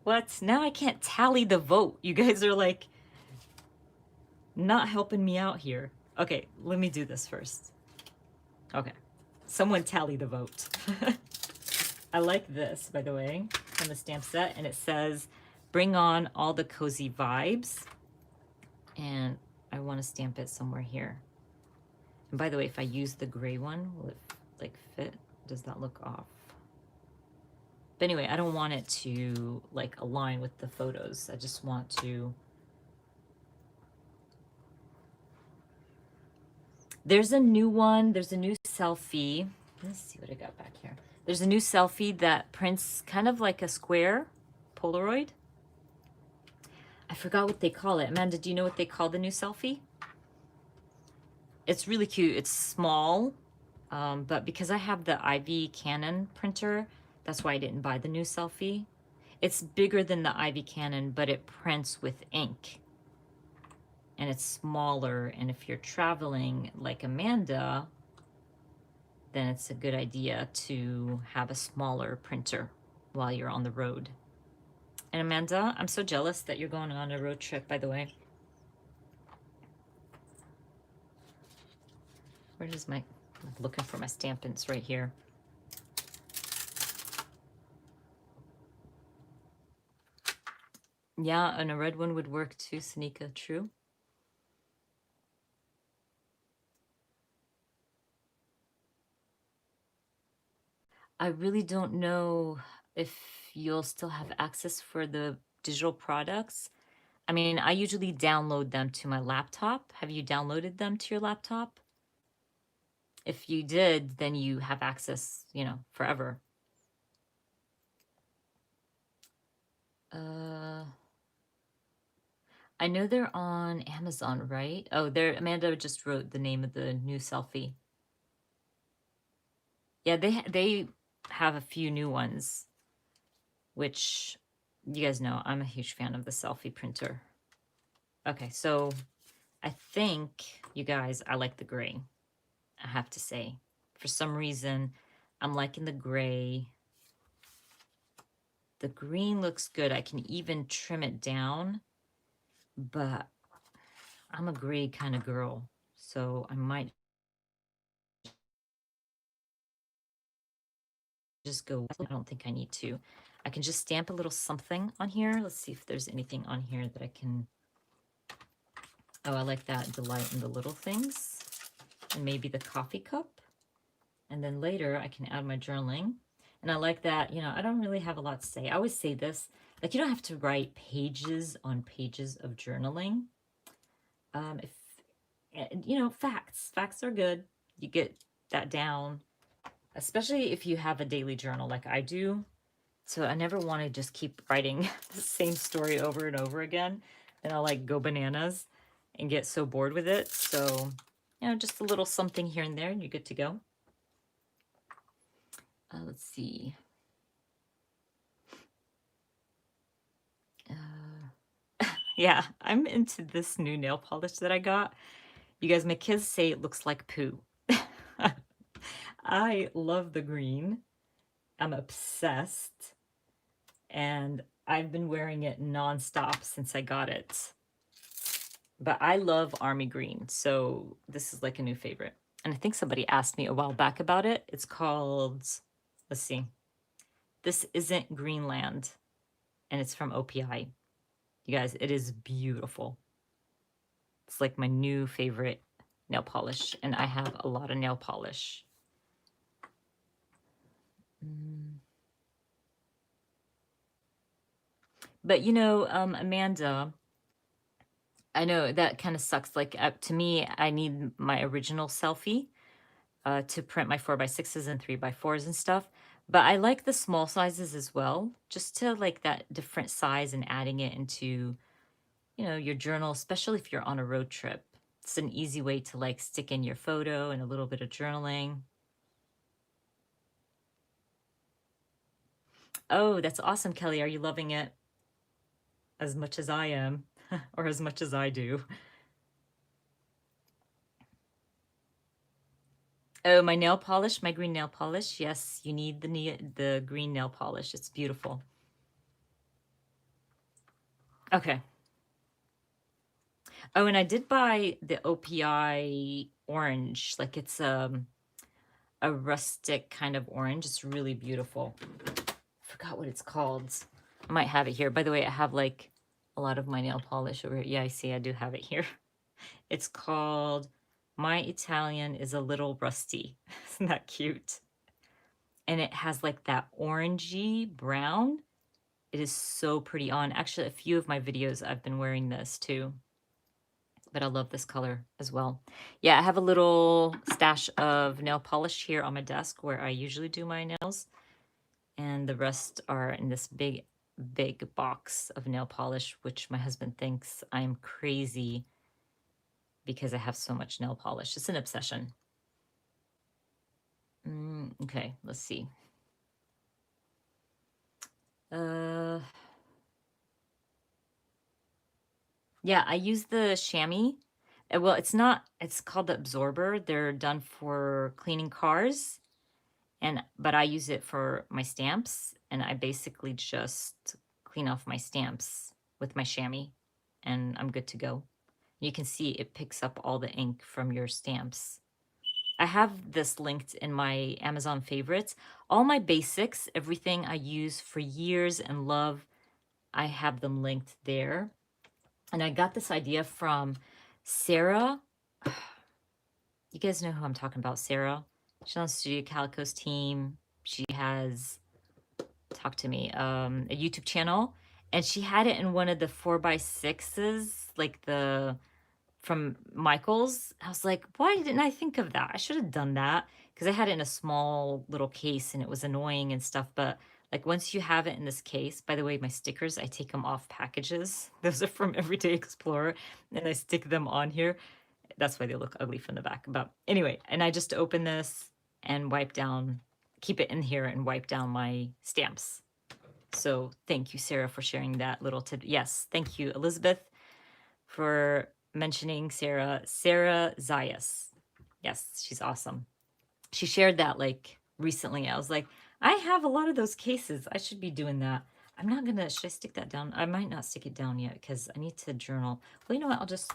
What? Now I can't tally the vote. You guys are like not helping me out here. Okay, let me do this first. Okay, someone tally the vote. I like this, by the way, from the stamp set, and it says, bring on all the cozy vibes. And I want to stamp it somewhere here. And by the way, if I use the gray one, will it like fit? Does that look off? But anyway, I don't want it to like align with the photos. I just want to. There's a new one. There's a new selfie. Let's see what I got back here. There's a new selfie that prints kind of like a square Polaroid. I forgot what they call it. Amanda, do you know what they call the new selfie? It's really cute. It's small, but because I have the Ivy Canon printer, that's why I didn't buy the new selfie. It's bigger than the Ivy Canon, but it prints with ink. And it's smaller, and if you're traveling like Amanda, then it's a good idea to have a smaller printer while you're on the road. And Amanda, I'm so jealous that you're going on a road trip, by the way. Where is my, I'm looking for my stampins right here. Yeah, and a red one would work too, Sanika. True. I really don't know if you'll still have access for the digital products. I mean, I usually download them to my laptop. Have you downloaded them to your laptop? If you did, then you have access, forever. Uh, I know they're on Amazon, right? Oh, there, Amanda just wrote the name of the new selfie. Yeah, they have a few new ones, which you guys know I'm a huge fan of the selfie printer. Okay, so I think you guys, I like the gray. I have to say, for some reason, I'm liking the gray. The green looks good. I can even trim it down, but I'm a gray kind of girl, so I might just go. I don't think I need to. I can just stamp a little something on here. Let's see if there's anything on here that I can. Oh, I like that delight in the little things, and maybe the coffee cup. And then later I can add my journaling. And I like that, I don't really have a lot to say. I always say this, like you don't have to write pages on pages of journaling. If facts. Facts are good. You get that down, especially if you have a daily journal like I do. So I never want to just keep writing the same story over and over again. And I'll like go bananas and get so bored with it. So, just a little something here and there and you're good to go. Let's see. Yeah, I'm into this new nail polish that I got. You guys, my kids say it looks like poo. I love the green. I'm obsessed. And I've been wearing it nonstop since I got it. But I love army green, so this is like a new favorite. And I think somebody asked me a while back about it. It's called, let's see, This Isn't Greenland, and it's from OPI. You guys, it is beautiful. It's like my new favorite nail polish, and I have a lot of nail polish. But Amanda, I know that kind of sucks. Like to me, I need my original selfie to print my 4x6s and 3x4s and stuff. But I like the small sizes as well, just to like that different size and adding it into, your journal, especially if you're on a road trip. It's an easy way to like stick in your photo and a little bit of journaling. Oh, that's awesome, Kelly. Are you loving it as much as I am or as much as I do? Oh, my nail polish, my green nail polish. Yes, you need the green nail polish. It's beautiful. Okay. Oh, and I did buy the OPI orange. Like it's a rustic kind of orange. It's really beautiful. Forgot what it's called. I might have it here. By the way, I have like a lot of my nail polish over here. Yeah, I see. I do have it here. It's called My Italian is a Little Rusty. Isn't that cute? And it has like that orangey brown. It is so pretty on. Actually, a few of my videos I've been wearing this too. But I love this color as well. Yeah, I have a little stash of nail polish here on my desk where I usually do my nails. And the rest are in this big, big box of nail polish, which my husband thinks I'm crazy because I have so much nail polish. It's an obsession. Okay, let's see. Yeah, I use the chamois. Well, it's called the absorber. They're done for cleaning cars. But I use it for my stamps, and I basically just clean off my stamps with my chamois, and I'm good to go. You can see it picks up all the ink from your stamps. I have this linked in my Amazon favorites. All my basics, everything I use for years and love, I have them linked there. And I got this idea from Sarah. You guys know who I'm talking about, Sarah. She's on Studio Calico's team. She has, talk to me, a YouTube channel. And she had it in one of the 4x6s, like the from Michael's. I was like, why didn't I think of that? I should have done that because I had it in a small little case and it was annoying and stuff. But like once you have it in this case, by the way, my stickers, I take them off packages. Those are from Everyday Explorer and I stick them on here. That's why they look ugly from the back. But anyway, and I just open this and wipe down, keep it in here and wipe down my stamps. So thank you, Sarah, for sharing that little tip. Yes, thank you, Elizabeth, for mentioning Sarah. Sarah Zayas. Yes, she's awesome. She shared that like recently. I was like, I have a lot of those cases. I should be doing that. I'm not gonna, should I stick that down? I might not stick it down yet because I need to journal. Well, you know what? I'll just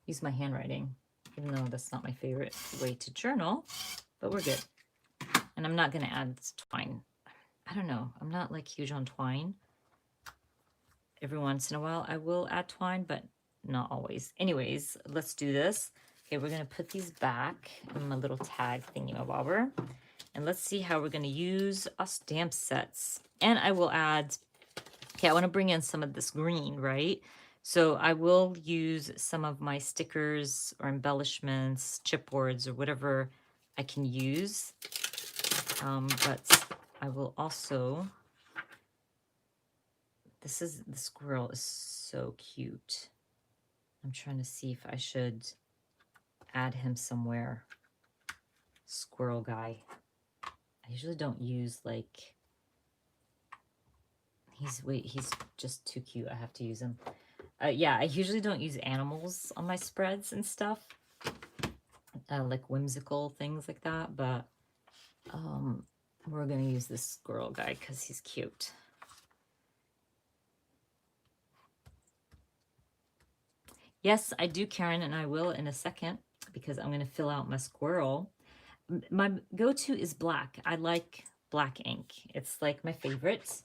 use my handwriting, even though that's not my favorite way to journal, but we're good. And I'm not gonna add twine. I don't know. I'm not like huge on twine. Every once in a while I will add twine, but not always. Anyways, let's do this. Okay, we're gonna put these back in my little tag thingy-mabobber. And let's see how we're gonna use our stamp sets. And I will add, okay, I wanna bring in some of this green, right? So I will use some of my stickers or embellishments, chipboards, or whatever I can use. But I will also, the squirrel is so cute. I'm trying to see if I should add him somewhere. Squirrel guy. I usually don't use like, he's just too cute. I have to use him. Yeah, I usually don't use animals on my spreads and stuff. Like whimsical things like that, but we're gonna use this squirrel guy because he's cute. Yes, I do, Karen, and I will in a second because I'm going to fill out my squirrel. My go-to is black. I like black ink. It's like my favorite.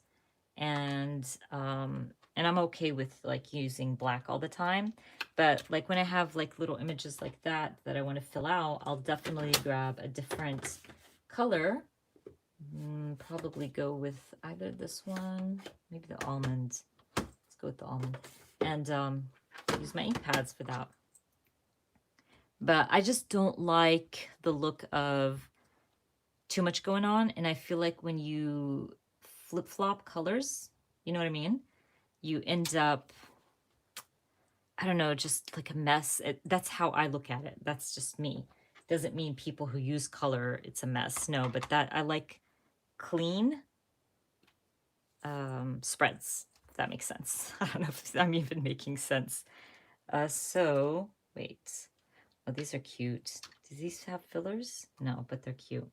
And I'm okay with like using black all the time. But like when I have like little images like that I want to fill out, I'll definitely grab a different color. Probably go with either this one, maybe the almond. Let's go with the almond. And use my ink pads for that. But I just don't like the look of too much going on. And I feel like when you flip-flop colors, you know what I mean? You end up, I don't know, just like a mess. That's how I look at it. That's just me. Doesn't mean people who use color, it's a mess. No, but that I like clean spreads, if that makes sense. I don't know if I'm even making sense. So, wait. Oh, these are cute. Do these have fillers? No, but they're cute.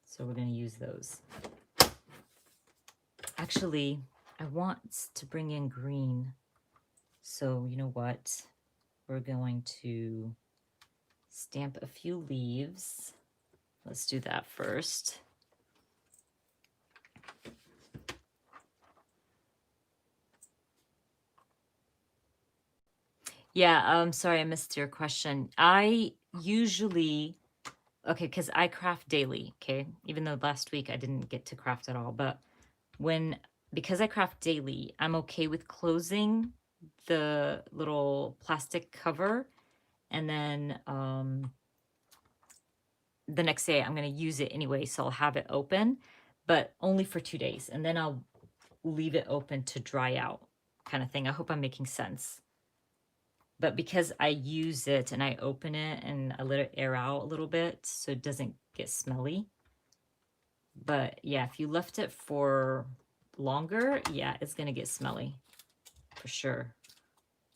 So we're going to use those. Actually, I want to bring in green. So you know what? We're going to stamp a few leaves. Let's do that first. Yeah, sorry, I missed your question. I usually, okay, because I craft daily, okay? Even though last week I didn't get to craft at all, but because I craft daily, I'm okay with closing the little plastic cover, and then the next day I'm going to use it anyway, so I'll have it open, but only for 2 days, and then I'll leave it open to dry out, kind of thing. I hope I'm making sense. But because I use it and I open it and I let it air out a little bit so it doesn't get smelly. But yeah, if you left it for longer, yeah, it's going to get smelly for sure.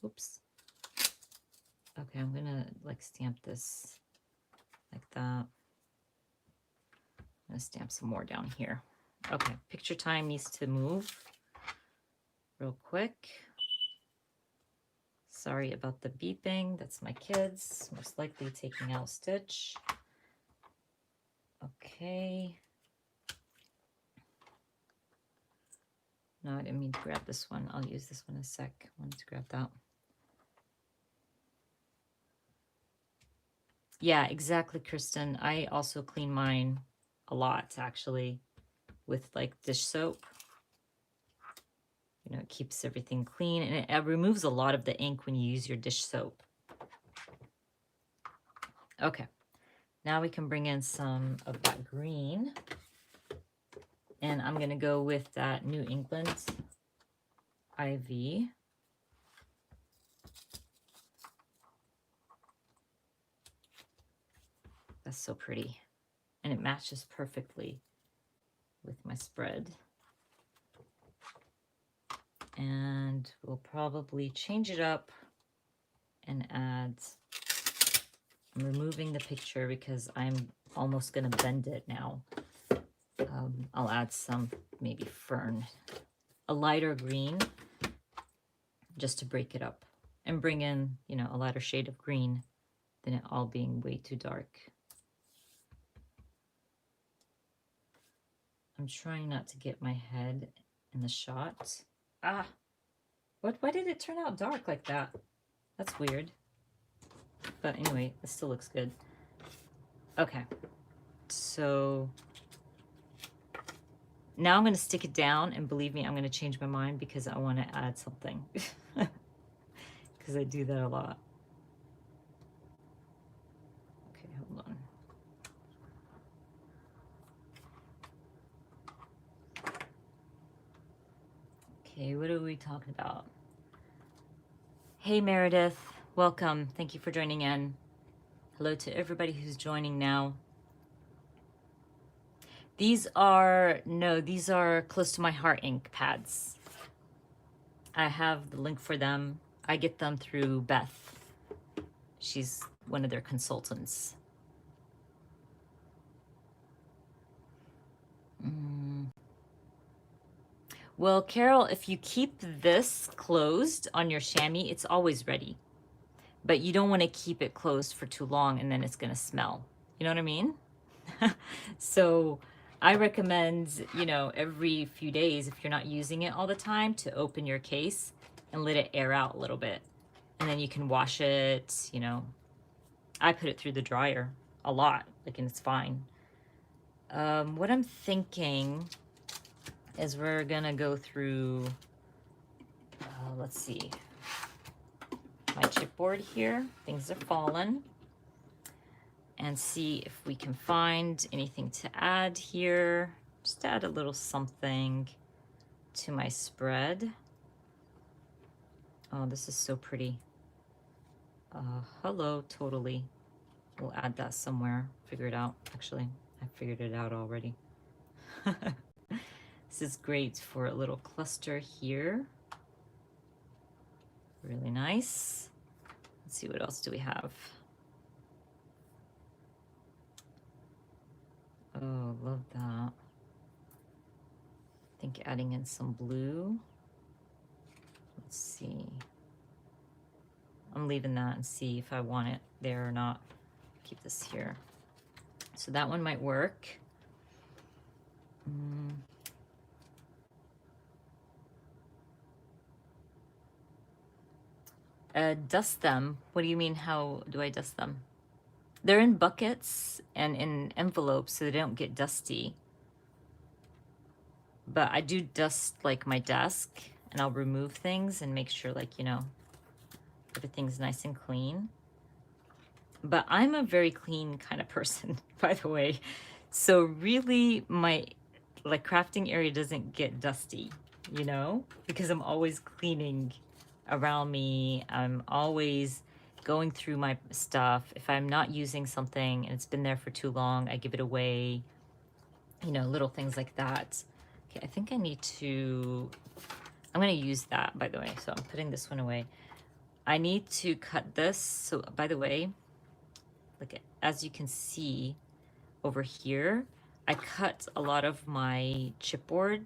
Oops. Okay, I'm going to like stamp this like that. I'm going to stamp some more down here. Okay, picture time needs to move real quick. Sorry about the beeping. That's my kids, most likely taking out Stitch. Okay. No, I didn't mean to grab this one. I'll use this one in a sec. I wanted to grab that. Yeah, exactly, Kristen. I also clean mine a lot, actually, with like dish soap. You know, it keeps everything clean, and it removes a lot of the ink when you use your dish soap. Okay, now we can bring in some of that green. And I'm going to go with that New England IV. That's so pretty. And it matches perfectly with my spread. And we'll probably change it up and add, I'm removing the picture because I'm almost going to bend it now. I'll add some maybe fern, a lighter green, just to break it up and bring in, you know, a lighter shade of green than it all being way too dark. I'm trying not to get my head in the shot. Ah, why did it turn out dark like that? That's weird. But anyway, it still looks good. Okay, so now I'm going to stick it down, and believe me, I'm going to change my mind because I want to add something. Because I do that a lot. Okay, hold on. Okay, what are we talking about? Hey, Meredith. Welcome. Thank you for joining in. Hello to everybody who's joining now. These are Close to My Heart ink pads. I have the link for them. I get them through Beth. She's one of their consultants. Well, Carol, if you keep this closed on your chamois, it's always ready. But you don't want to keep it closed for too long, and then it's going to smell. You know what I mean? So I recommend, you know, every few days, if you're not using it all the time, to open your case and let it air out a little bit. And then you can wash it, you know. I put it through the dryer a lot, like, and it's fine. What I'm thinking is we're gonna go through, let's see, my chipboard here. Things are fallen. And see if we can find anything to add here. Just add a little something to my spread. Oh, this is so pretty. Hello, totally. We'll add that somewhere. Figure it out. Actually, I figured it out already. This is great for a little cluster here. Really nice. Let's see, what else do we have? Oh, love that. I think adding in some blue. Let's see. I'm leaving that and see if I want it there or not. Keep this here. So that one might work. Dust them. What do you mean, how do I dust them? They're in buckets and in envelopes so they don't get dusty. But I do dust like my desk, and I'll remove things and make sure, like, you know, everything's nice and clean. But I'm a very clean kind of person, by the way. So really my like crafting area doesn't get dusty, you know, because I'm always cleaning around me. I'm always going through my stuff. If I'm not using something and it's been there for too long, I give it away, you know, little things like that. Okay, I think I need to, I'm going to use that, by the way. So I'm putting this one away. I need to cut this. So by the way, like, as you can see over here, I cut a lot of my chipboard.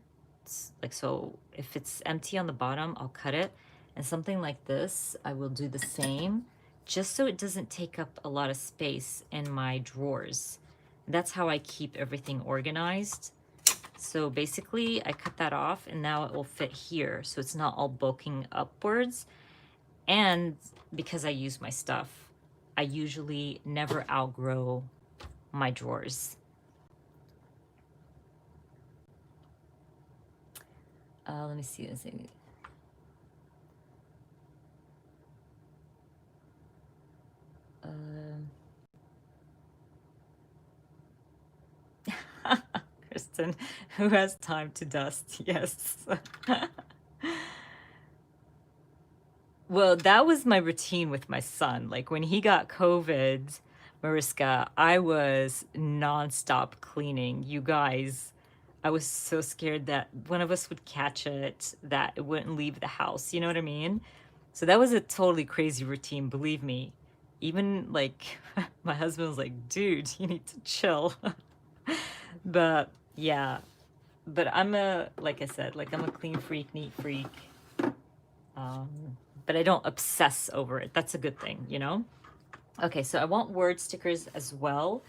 Like, so if it's empty on the bottom, I'll cut it. And something like this, I will do the same, just so it doesn't take up a lot of space in my drawers. That's how I keep everything organized. So basically I cut that off and now it will fit here. So it's not all bulking upwards. And because I use my stuff, I usually never outgrow my drawers. Let me see. Kristen, who has time to dust? Yes. Well, that was my routine with my son. Like when he got COVID, Mariska, I was nonstop cleaning. You guys, I was so scared that one of us would catch it, that it wouldn't leave the house. You know what I mean? So that was a totally crazy routine, believe me. Even like my husband was like, dude, you need to chill. But yeah, but like I said, like I'm a clean freak, neat freak. Um, but I don't obsess over it. That's a good thing, you know? Okay, so I want word stickers as well.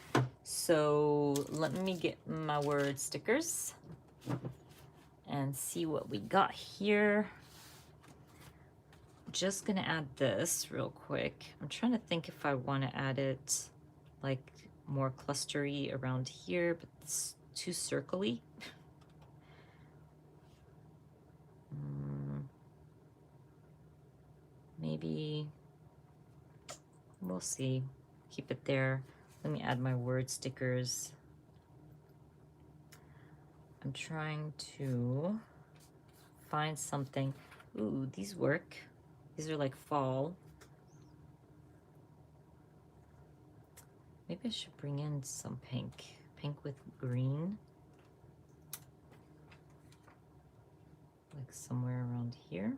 So let me get my word stickers and see what we got here. Just gonna add this real quick. I'm trying to think if I want to add it like more clustery around here, but it's too circly. Maybe we'll see. Keep it there. Let me add my word stickers. I'm trying to find something. Ooh, these work. These are like fall. Maybe I should bring in some pink. Pink with green. Like somewhere around here.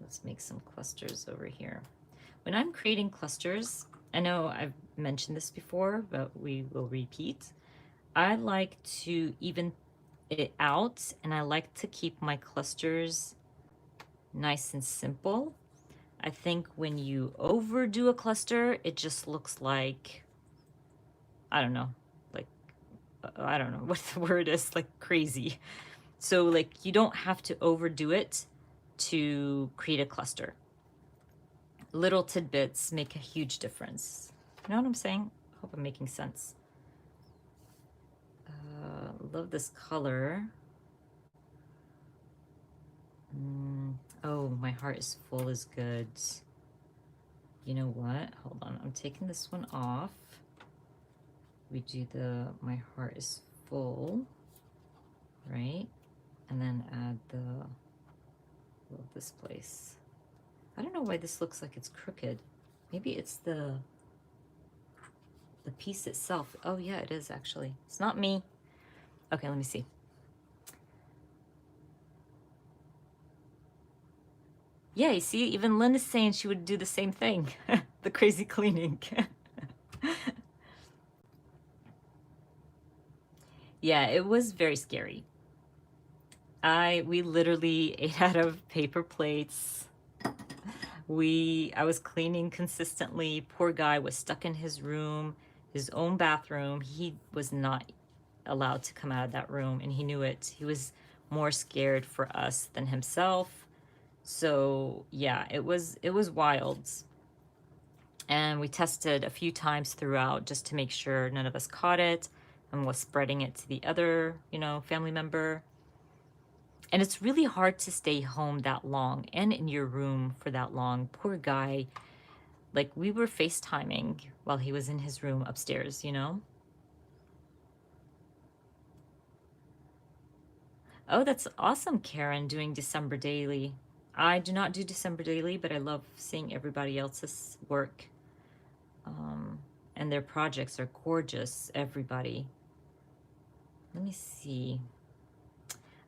Let's make some clusters over here. When I'm creating clusters, I know I've mentioned this before, but we will repeat. I like to even it out, and I like to keep my clusters nice and simple. I think when you overdo a cluster, it just looks like, I don't know, like, I don't know what the word is, like crazy. So like you don't have to overdo it to create a cluster. Little tidbits make a huge difference. You know what I'm saying? I hope I'm making sense. Love this color. Oh, my heart is full is good. You know what? Hold on. I'm taking this one off. We do the my heart is full, right? And then add the love this place. I don't know why this looks like it's crooked. Maybe it's the piece itself. Oh yeah, it is actually. It's not me. Okay, let me see. Yeah, you see, even Lynn is saying she would do the same thing. The crazy cleaning. Yeah, it was very scary. We literally ate out of paper plates. I was cleaning consistently. Poor guy was stuck in his room, his own bathroom. He was not allowed to come out of that room, and he knew it. He was more scared for us than himself. So yeah, it was wild. And we tested a few times throughout just to make sure none of us caught it and was spreading it to the other, family member. And it's really hard to stay home that long and in your room for that long. Poor guy. Like we were FaceTiming while he was in his room upstairs, Oh, that's awesome, Karen, doing December Daily. I do not do December Daily, but I love seeing everybody else's work. And their projects are gorgeous, everybody. Let me see.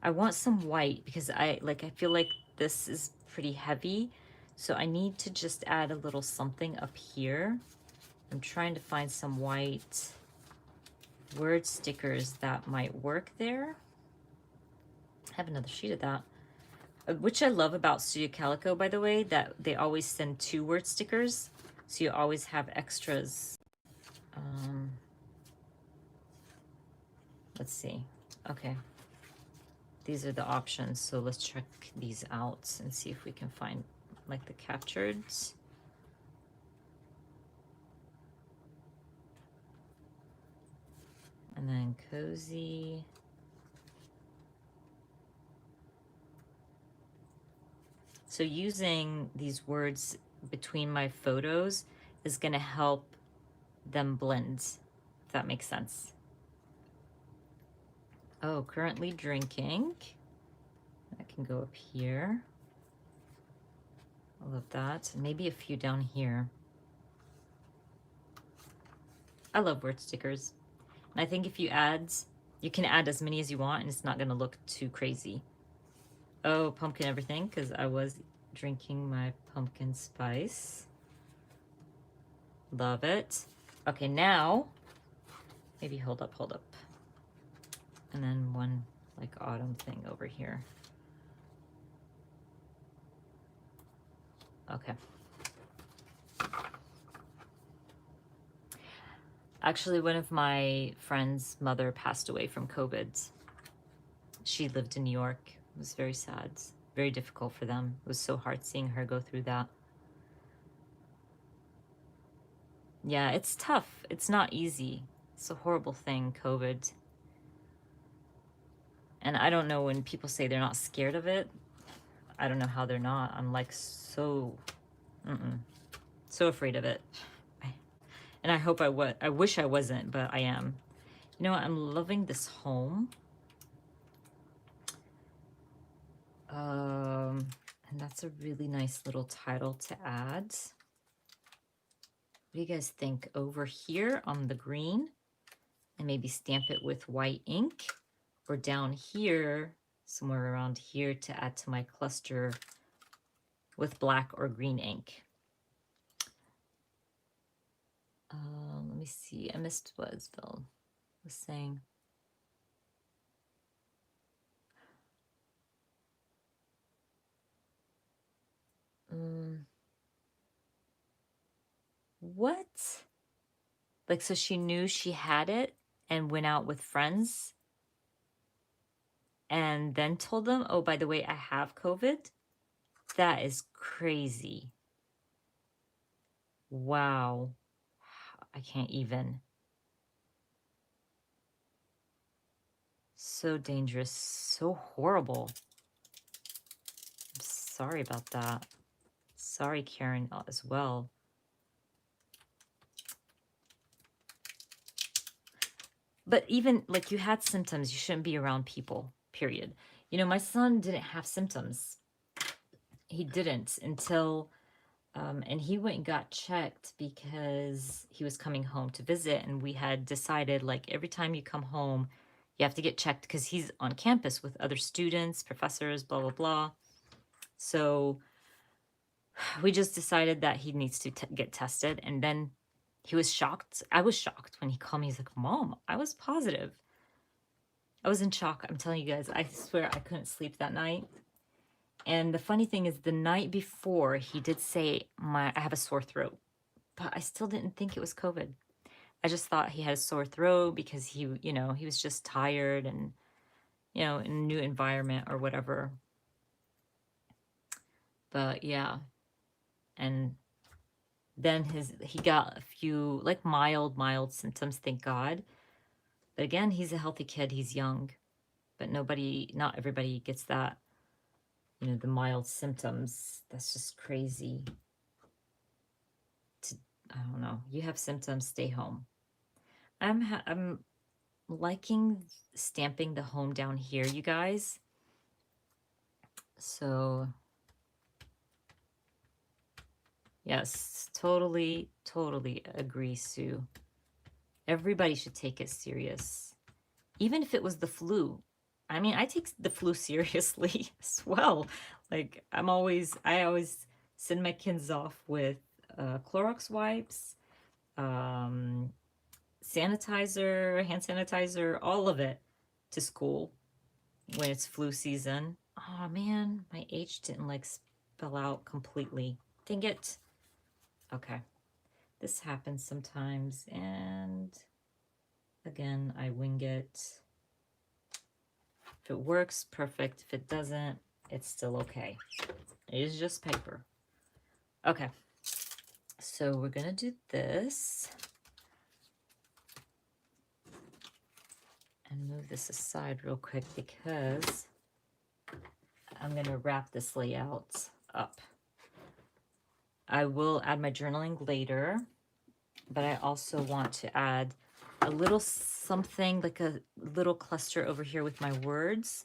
I want some white because I feel like this is pretty heavy. So I need to just add a little something up here. I'm trying to find some white word stickers that might work there. I have another sheet of that. Which I love about Studio Calico, by the way, that they always send 2 word stickers. So you always have extras. Let's see. Okay. These are the options. So let's check these out and see if we can find like the captured. And then cozy. So using these words between my photos is going to help them blend, if that makes sense. Oh, currently drinking. I can go up here. I love that. Maybe a few down here. I love word stickers. And I think if you can add as many as you want and it's not going to look too crazy. Oh, pumpkin everything, because I was drinking my pumpkin spice. Love it. Okay, now, maybe hold up. And then one like autumn thing over here. Okay. Actually, one of my friend's mother passed away from COVID. She lived in New York. It was very sad, very difficult for them. It was so hard seeing her go through that. Yeah, it's tough. It's not easy. It's a horrible thing, COVID. And I don't know, when people say they're not scared of it, I don't know how they're not. I'm like so afraid of it. And I wish I wasn't, but I am. You know what? I'm loving this home. And that's a really nice little title to add. What do you guys think? Over here on the green, and maybe stamp it with white ink, or down here, somewhere around here, to add to my cluster with black or green ink. Let me see. I missed what Isabel was saying. What? Like, so she knew she had it and went out with friends and then told them, oh, by the way, I have COVID? That is crazy. Wow. I can't even. So dangerous, so horrible. I'm sorry about that. Sorry, Karen, as well. But even like, you had symptoms, you shouldn't be around people, period. You know, my son didn't have symptoms. He didn't until, and he went and got checked because he was coming home to visit. And we had decided, like, every time you come home, you have to get checked because he's on campus with other students, professors, blah, blah, blah. So we just decided that he needs to get tested. And then he was shocked. I was shocked when he called me. He's like, Mom, I was positive. I was in shock. I'm telling you guys, I swear I couldn't sleep that night. And the funny thing is, the night before, he did say, I have a sore throat. But I still didn't think it was COVID. I just thought he had a sore throat because he was just tired and, in a new environment or whatever. But yeah. And then he got a few like mild symptoms, thank God. But again, he's a healthy kid. He's young, but not everybody gets that, the mild symptoms. That's just crazy. I don't know. You have symptoms, stay home. I'm liking stamping the home down here, you guys. So yes, totally agree, Sue. Everybody should take it serious. Even if it was the flu. I mean, I take the flu seriously as well. Like, I always send my kids off with Clorox wipes, sanitizer, hand sanitizer, all of it to school when it's flu season. Oh man, my H didn't like spell out completely. Dang it. Okay. This happens sometimes, and again, I wing it. If it works, perfect. If it doesn't, it's still okay. It is just paper. Okay, so we're gonna do this. And move this aside real quick because I'm gonna wrap this layout up. I will add my journaling later, but I also want to add a little something, like a little cluster over here with my words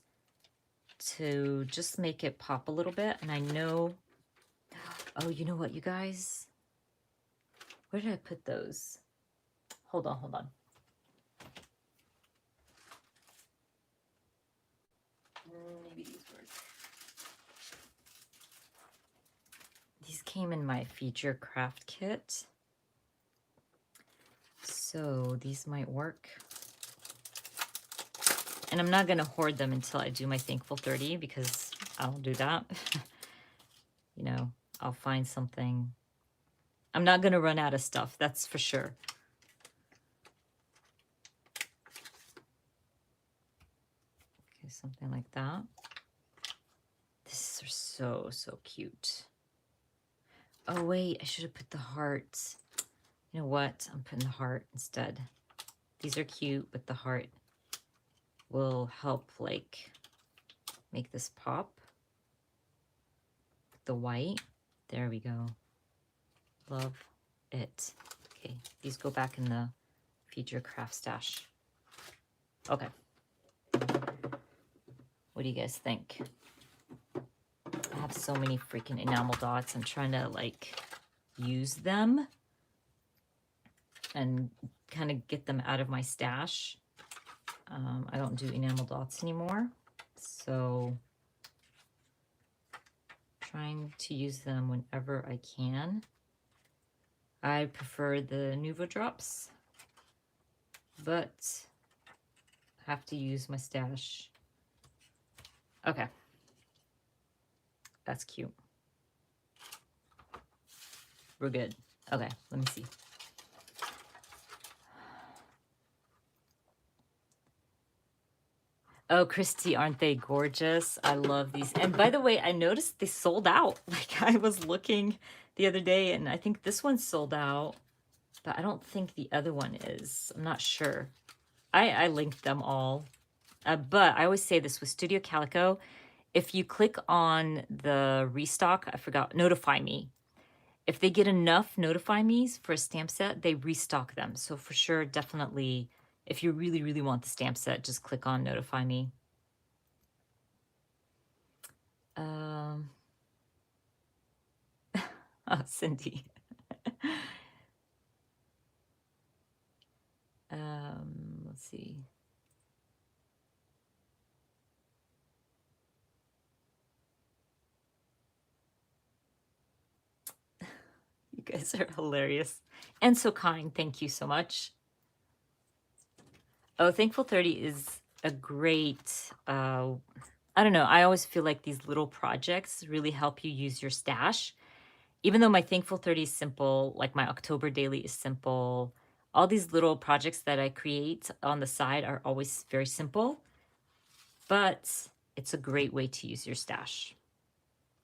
to just make it pop a little bit. And I know, oh, you know what, you guys? Where did I put those? Hold on, hold on. Maybe these words. These came in my feature craft kit. So these might work. And I'm not going to hoard them until I do my Thankful 30 because I don't do that. You know, I'll find something. I'm not going to run out of stuff, that's for sure. Okay, something like that. These are so, so cute. Oh, wait, I should have put the hearts. You know what? I'm putting the heart instead. These are cute, but the heart will help, like, make this pop. The white. There we go. Love it. Okay, these go back in the feature craft stash. Okay. What do you guys think? I have so many freaking enamel dots. I'm trying to, like, use them and kind of get them out of my stash. I don't do enamel dots anymore, so trying to use them whenever I can. I prefer the Nuvo drops, but have to use my stash. Okay, that's cute. We're good. Okay, let me see. Oh, Christy, aren't they gorgeous? I love these. And by the way, I noticed they sold out. Like, I was looking the other day, and I think this one's sold out, but I don't think the other one is. I'm not sure. I linked them all. But I always say this with Studio Calico, if you click on the restock, I forgot, notify me. If they get enough notify me's for a stamp set, they restock them. So for sure, definitely, if you really, really want the stamp set, just click on notify me. Oh, Cindy. Let's see. You guys are hilarious and so kind. Thank you so much. Oh, Thankful 30 is a great, I don't know. I always feel like these little projects really help you use your stash. Even though my Thankful 30 is simple, like my October daily is simple, all these little projects that I create on the side are always very simple, but it's a great way to use your stash.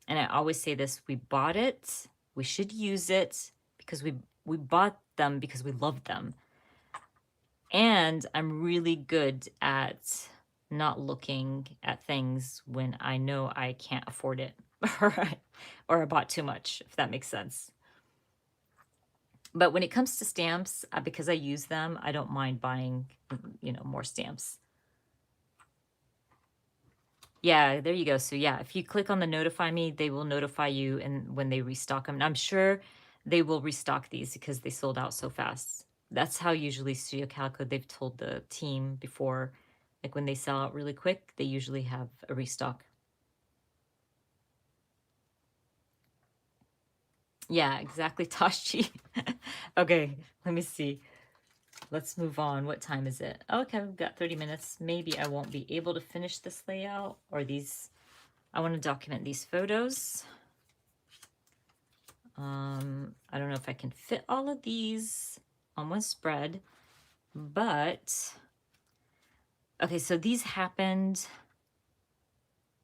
And I always say this, we bought it, we should use it because we bought them because we love them. And I'm really good at not looking at things when I know I can't afford it or I bought too much, if that makes sense. But when it comes to stamps, because I use them, I don't mind buying, more stamps. Yeah, there you go. So yeah, if you click on the notify me, they will notify you and when they restock them. And I'm sure they will restock these because they sold out so fast. That's how usually Studio Calico, they've told the team before, like when they sell out really quick, they usually have a restock. Yeah, exactly, Tashi. Okay, let me see. Let's move on. What time is it? Oh, okay, we've got 30 minutes. Maybe I won't be able to finish this layout or these. I want to document these photos. I don't know if I can fit all of these on one spread, but okay, so these happened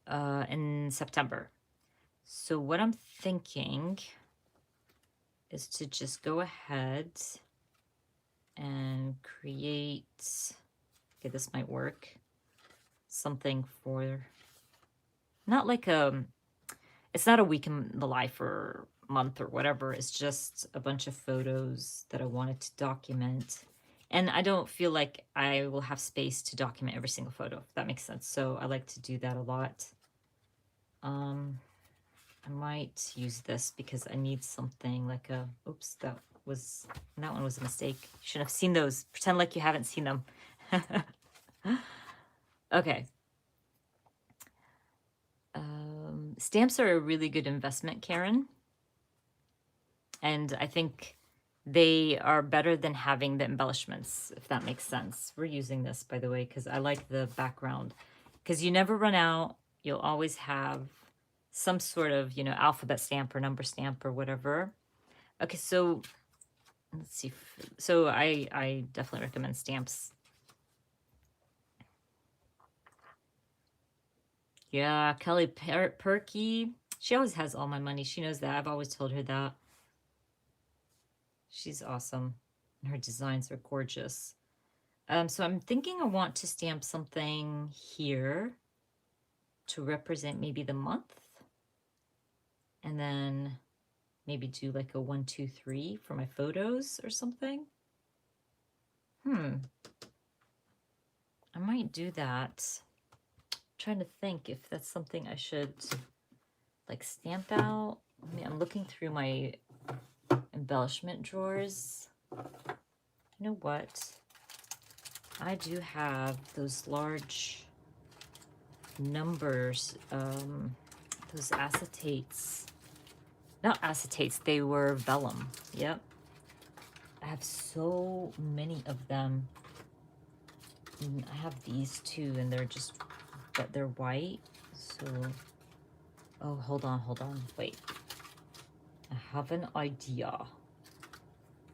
in September. So what I'm thinking is to just go ahead and create, okay, this might work, something for, not like it's not a week in the life or month or whatever. It's just a bunch of photos that I wanted to document. And I don't feel like I will have space to document every single photo, if that makes sense. So I like to do that a lot. I might use this because I need something like a, oops, that one was a mistake. You shouldn't have seen those. Pretend like you haven't seen them. Okay. Stamps are a really good investment, Karen. And I think they are better than having the embellishments, if that makes sense. We're using this, by the way, because I like the background. Because you never run out. You'll always have some sort of, alphabet stamp or number stamp or whatever. Okay, so let's see. So I definitely recommend stamps. Yeah, Kelly Perky. She always has all my money. She knows that. I've always told her that. She's awesome. And her designs are gorgeous. So I'm thinking I want to stamp something here to represent maybe the month. And then maybe do like a 1, 2, 3 for my photos or something. I might do that. I'm trying to think if that's something I should like stamp out. I mean, I'm looking through my embellishment drawers. You know what? I do have those large numbers, those acetates. Not acetates, they were vellum. Yep. I have so many of them. And I have these too, and but they're white. So, oh, hold on. Wait. I have an idea.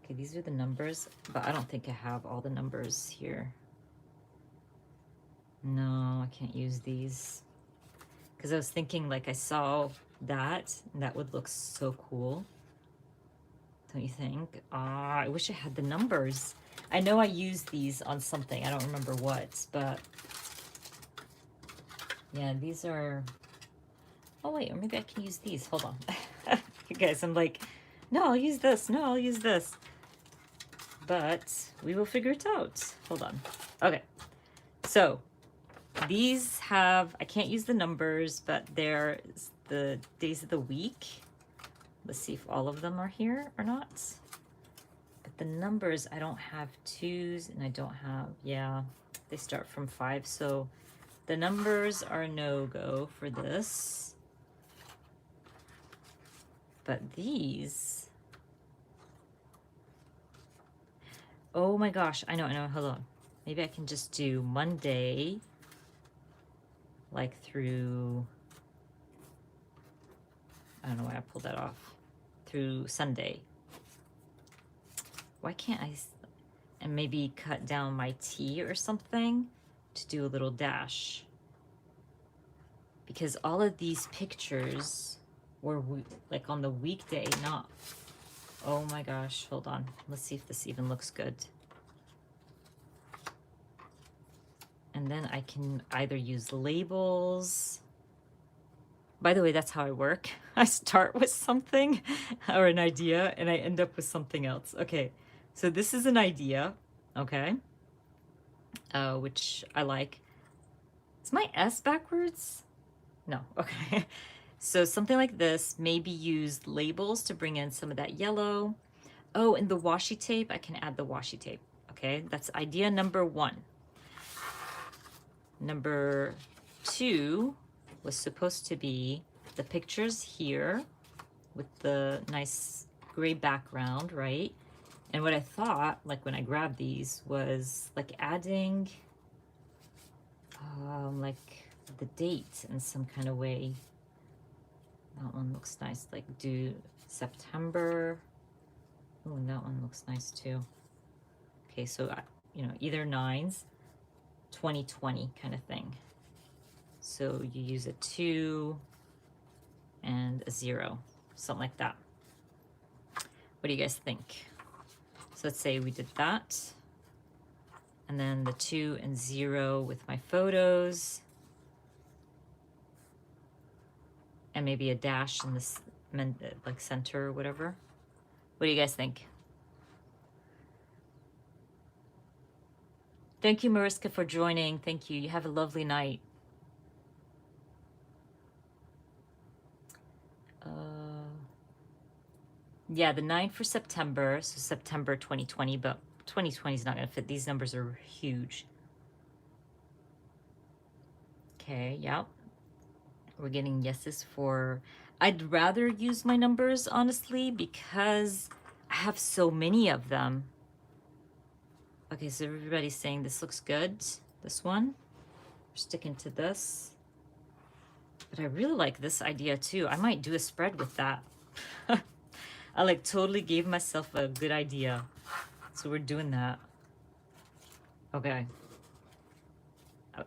Okay, these are the numbers, but I don't think I have all the numbers here. No, I can't use these. Because I was thinking, like, I saw that, and that would look so cool. Don't you think? I wish I had the numbers. I know I used these on something. I don't remember what, but yeah, these are... Oh, wait, or maybe I can use these. Hold on. You guys, I'm like, no, I'll use this. No, I'll use this. But we will figure it out. Hold on. Okay. So these have, I can't use the numbers, but they're the days of the week. Let's see if all of them are here or not. But the numbers, I don't have 2s and I don't have, yeah, they start from 5. So the numbers are a no-go for this. But these, oh my gosh, I know, hold on. Maybe I can just do Monday, like through, I don't know why I pulled that off, through Sunday. Why can't I, and maybe cut down my T or something to do a little dash. Because all of these pictures were like on the weekday, not, oh my gosh, hold on. Let's see if this even looks good. And then I can either use labels. By the way, that's how I work. I start with something or an idea and I end up with something else. Okay, so this is an idea, okay, which I like. Is my S backwards? No, okay. So something like this, maybe use labels to bring in some of that yellow. Oh, and the washi tape, I can add the washi tape. Okay, that's idea number 1. Number 2 was supposed to be the pictures here with the nice gray background, right? And what I thought, like when I grabbed these, was like adding like the date in some kind of way. That one looks nice, like do September. Oh, and that one looks nice too. Okay, so either 9s, 2020 kind of thing. So you use a 2 and a 0, something like that. What do you guys think? So let's say we did that. And then the 2 and 0 with my photos. And maybe a dash in this like center or whatever. What do you guys think? Thank you, Mariska, for joining. Thank you. You have a lovely night. Yeah, the 9 for September, so September 2020, but 2020 is not going to fit. These numbers are huge. Okay, yeah. We're getting yeses for... I'd rather use my numbers, honestly, because I have so many of them. Okay, so everybody's saying this looks good. This one. We're sticking to this. But I really like this idea, too. I might do a spread with that. I like totally gave myself a good idea. So we're doing that. Okay.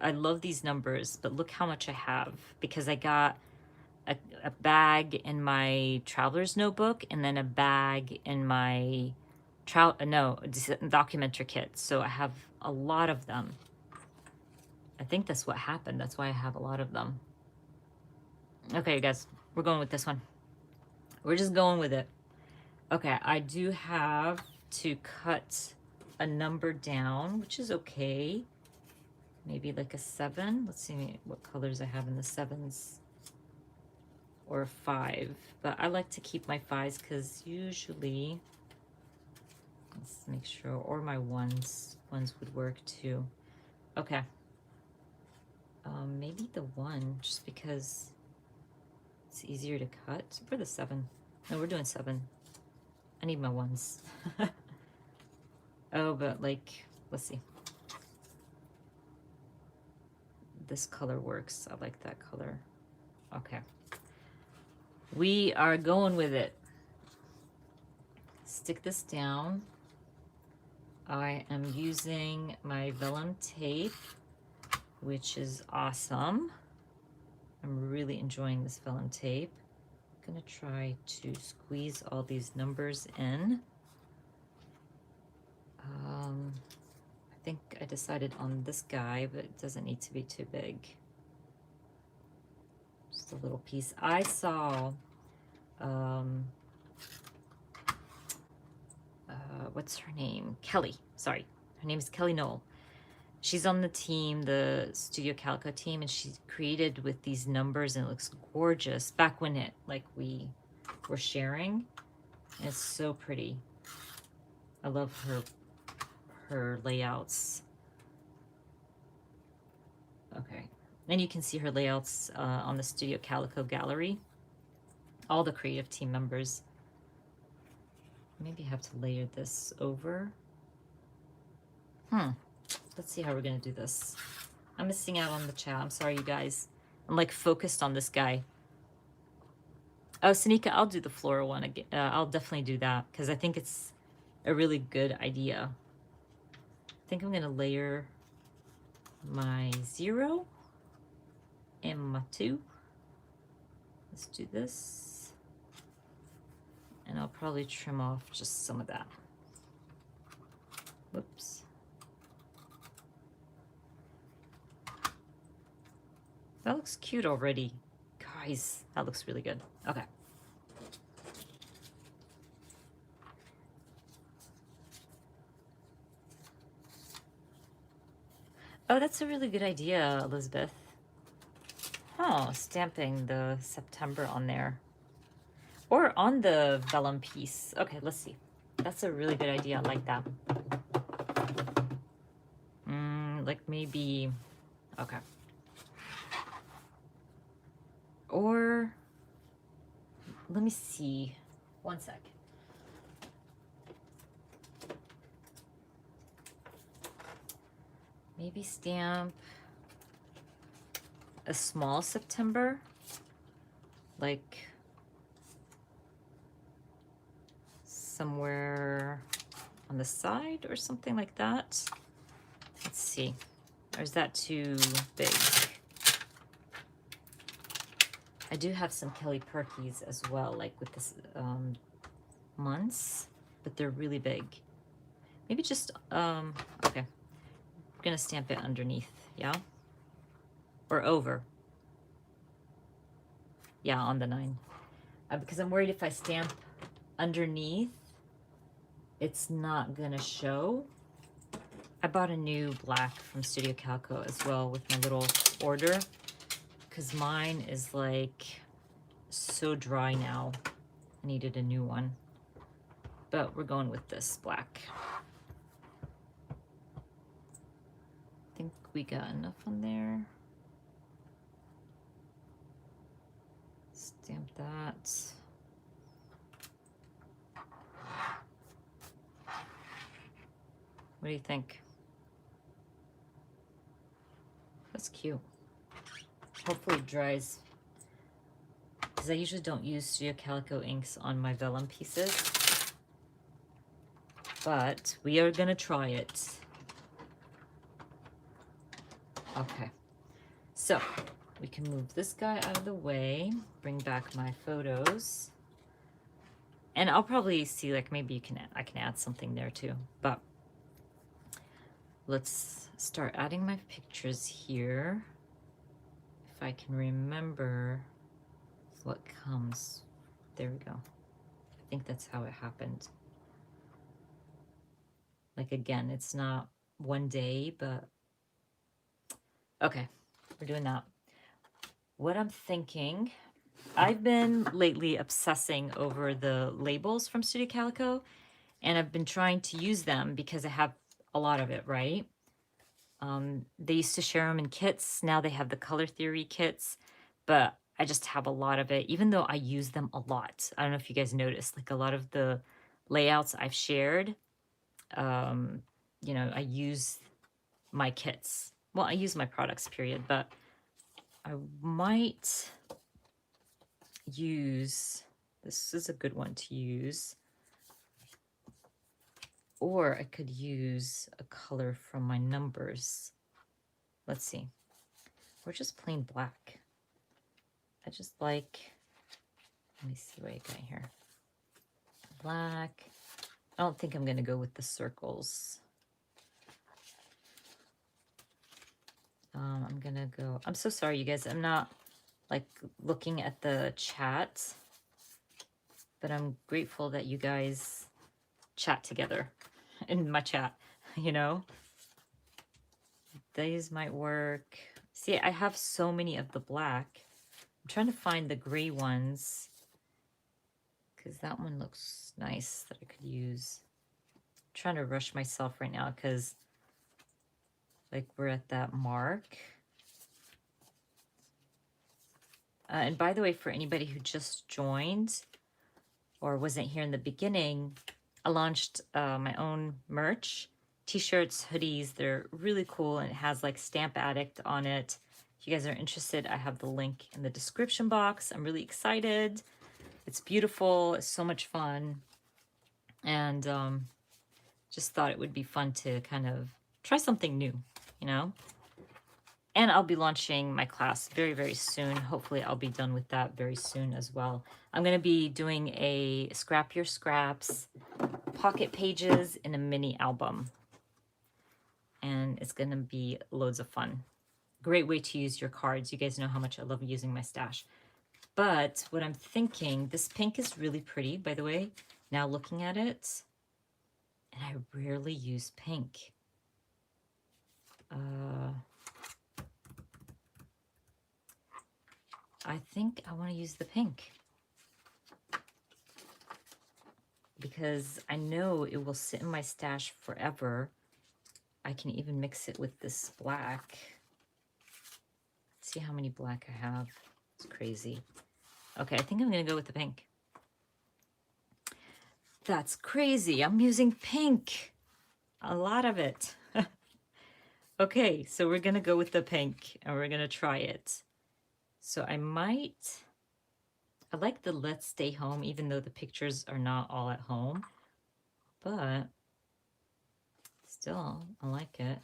I love these numbers, but look how much I have, because I got a bag in my traveler's notebook and then a bag in my documenter kit. So I have a lot of them. I think that's what happened. That's why I have a lot of them. Okay, you guys, we're going with this one. We're just going with it. Okay, I do have to cut a number down, which is okay. Maybe like a 7. Let's see what colors I have in the 7s. Or a 5. But I like to keep my 5s because usually, let's make sure, or my 1s. 1s would work too. Okay. Maybe the 1, just because it's easier to cut. Or the 7. No, we're doing 7. I need my 1s. Oh, but like, let's see. This color works. I like that color. Okay. We are going with it. Stick this down. I am using my vellum tape, which is awesome. I'm really enjoying this vellum tape. I'm gonna try to squeeze all these numbers in. I think I decided on this guy, but it doesn't need to be too big. Just a little piece. I saw, what's her name? Kelly, sorry. Her name is Kelly Knoll. She's on the team, the Studio Calico team, and she created with these numbers, and it looks gorgeous. Back when it, like, we were sharing. And it's so pretty. I love her layouts. Okay. And you can see her layouts on the Studio Calico gallery. All the creative team members. Maybe have to layer this over. Let's see how we're gonna do this. I'm missing out on the chat. I'm sorry, you guys. I'm like focused on this guy. Oh, Sanika, I'll do the floral one again. I'll definitely do that because I think it's a really good idea. I think I'm gonna layer my 0 and my 2. Let's do this. And I'll probably trim off just some of that. Whoops. That looks cute already. Guys, that looks really good. Okay. Oh, that's a really good idea, Elizabeth. Oh, stamping the September on there. Or on the vellum piece. Okay, let's see. That's a really good idea. I like that. Like maybe... Okay. Or... Let me see. One sec. Maybe stamp a small September. Like... somewhere on the side or something like that. Let's see. Or is that too big? I do have some Kelly Perkies as well, like with this months, but they're really big. Maybe just, okay. I'm gonna stamp it underneath, yeah? Or over. Yeah, on the 9. Because I'm worried if I stamp underneath, it's not gonna show. I bought a new black from Studio Calico as well with my little order, because mine is like so dry now. I needed a new one. But we're going with this black. I think we got enough on there. Stamp that. What do you think? That's cute. Hopefully it dries, because I usually don't use Studio Calico inks on my vellum pieces, but we are gonna try it. Okay, so we can move this guy out of the way, bring back my photos, and I'll probably see, like, maybe I can add something there too, but let's start adding my pictures here. If I can remember what comes. There we go. I think that's how it happened. Like, again, it's not one day, but okay, we're doing that. What I'm thinking, I've been lately obsessing over the labels from Studio Calico, and I've been trying to use them because I have a lot of it, right? They used to share them in kits. Now they have the color theory kits, but I just have a lot of it, even though I use them a lot. I don't know if you guys noticed, like a lot of the layouts I've shared, you know, I use my kits. Well, I use my products, period, but I might use, this is a good one to use, or I could use a color from my numbers. Let's see, or just plain black. I just like, let me see what I got here. Black. I don't think I'm gonna go with the circles. I'm gonna go, I'm so sorry, you guys. I'm not like looking at the chat, but I'm grateful that you guys chat together in my chat, you know? These might work. See, I have so many of the black. I'm trying to find the gray ones, because that one looks nice that I could use. I'm trying to rush myself right now because like we're at that mark. And by the way, for anybody who just joined or wasn't here in the beginning, I launched my own merch, t-shirts, hoodies. They're really cool, and it has like Stamp Addict on it. If you guys are interested, I have the link in the description box. I'm really excited. It's beautiful. It's so much fun. And just thought it would be fun to kind of try something new, you know? And I'll be launching my class very, very soon. Hopefully I'll be done with that very soon as well. I'm going to be doing a Scrap Your Scraps pocket pages in a mini album. And it's going to be loads of fun. Great way to use your cards. You guys know how much I love using my stash. But what I'm thinking, this pink is really pretty, by the way, now looking at it. And I rarely use pink. I think I want to use the pink, because I know it will sit in my stash forever. I can even mix it with this black. Let's see how many black I have. It's crazy. Okay, I think I'm going to go with the pink. That's crazy. I'm using pink. A lot of it. Okay, so we're going to go with the pink and we're going to try it. So I like the Let's Stay Home, even though the pictures are not all at home, but still, I like it.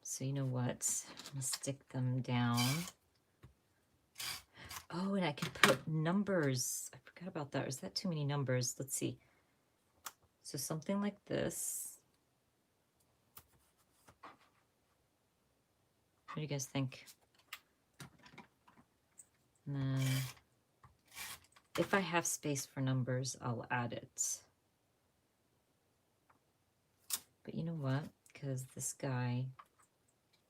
So you know what? I'm gonna stick them down. Oh, and I can put numbers. I forgot about that. Or is that too many numbers? Let's see. So something like this. What do you guys think? And then if I have space for numbers, I'll add it. But you know what? Because this guy...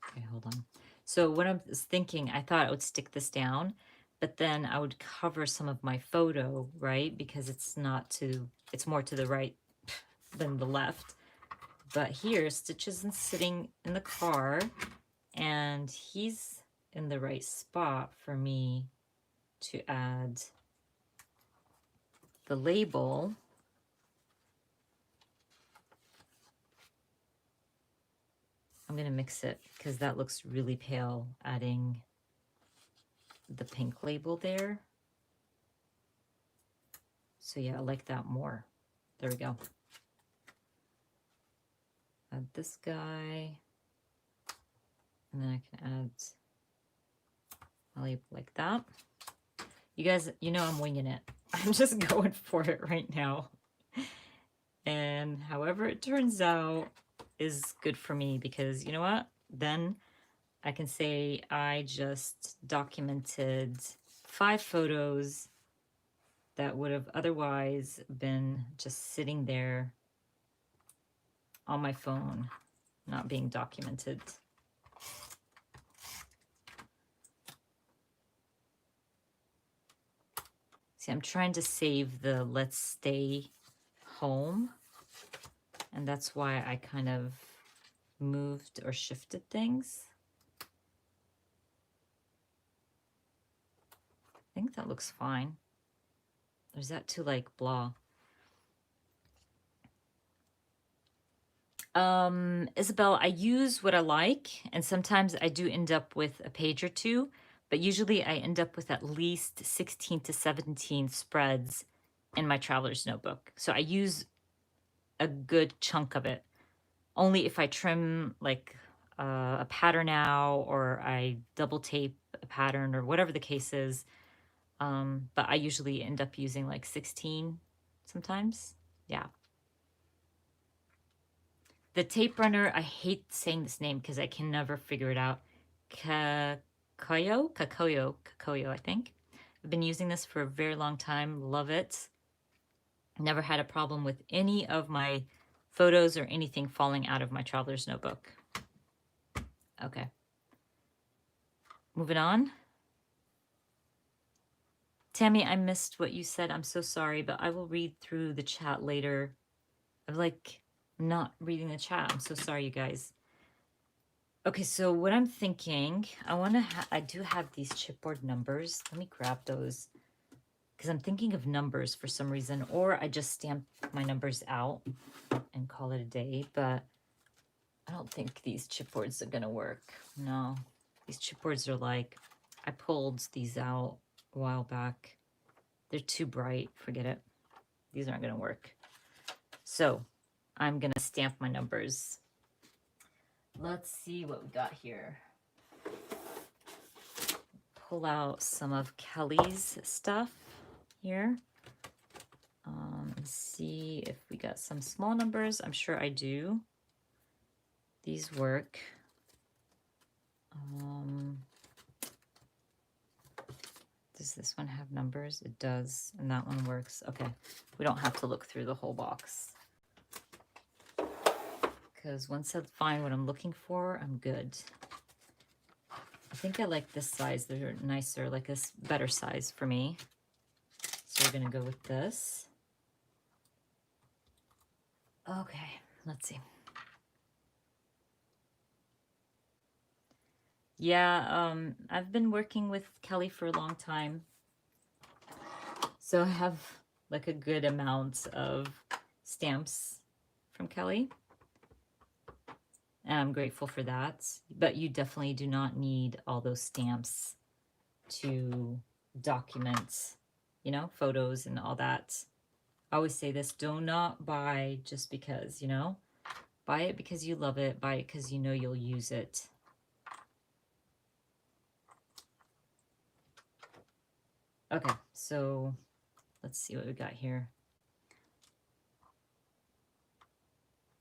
Okay, hold on. So what I was thinking, I thought I would stick this down, but then I would cover some of my photo, right? Because it's more to the right than the left. But here, Stitch isn't sitting in the car, and he's in the right spot for me to add the label. I'm going to mix it because that looks really pale, adding the pink label there. So yeah, I like that more. There we go. Add this guy. And then I can add a label like that. You guys, you know I'm winging it. I'm just going for it right now. And however it turns out is good for me, because you know what? Then I can say I just documented 5 photos that would have otherwise been just sitting there on my phone, not being documented. See, I'm trying to save the let's stay home, and that's why I kind of moved or shifted things. I think that looks fine. Or is that too like blah? Isabel, I use what I like, and sometimes I do end up with a page or two, but usually I end up with at least 16 to 17 spreads in my traveler's notebook. So I use a good chunk of it. Only if I trim like a pattern out, or I double tape a pattern, or whatever the case is. But I usually end up using like 16 sometimes. Yeah. The tape runner, I hate saying this name because I can never figure it out. Kakoyo, I think. I've been using this for a very long time. Love it. Never had a problem with any of my photos or anything falling out of my traveler's notebook. Okay. Moving on. Tammy, I missed what you said. I'm so sorry, but I will read through the chat later. I'm like not reading the chat. I'm so sorry, you guys. Okay, so what I'm thinking, I do have these chipboard numbers. Let me grab those because I'm thinking of numbers for some reason, or I just stamp my numbers out and call it a day, but I don't think these chipboards are gonna work. No, these chipboards are like, I pulled these out a while back. They're too bright, forget it. These aren't gonna work. So I'm gonna stamp my numbers. Let's see what we got here. Pull out some of Kelly's stuff here. See if we got some small numbers. I'm sure I do. These work. Does this one have numbers? It does, and that one works. Okay, we don't have to look through the whole box, because once I find what I'm looking for, I'm good. I think I like this size. They're nicer, like a better size for me. So we're gonna go with this. Okay, let's see. Yeah, I've been working with Kelly for a long time. So I have like a good amount of stamps from Kelly. And I'm grateful for that. But you definitely do not need all those stamps to document, you know, photos and all that. I always say this, do not buy just because, you know. Buy it because you love it. Buy it because you know you'll use it. Okay, so let's see what we got here.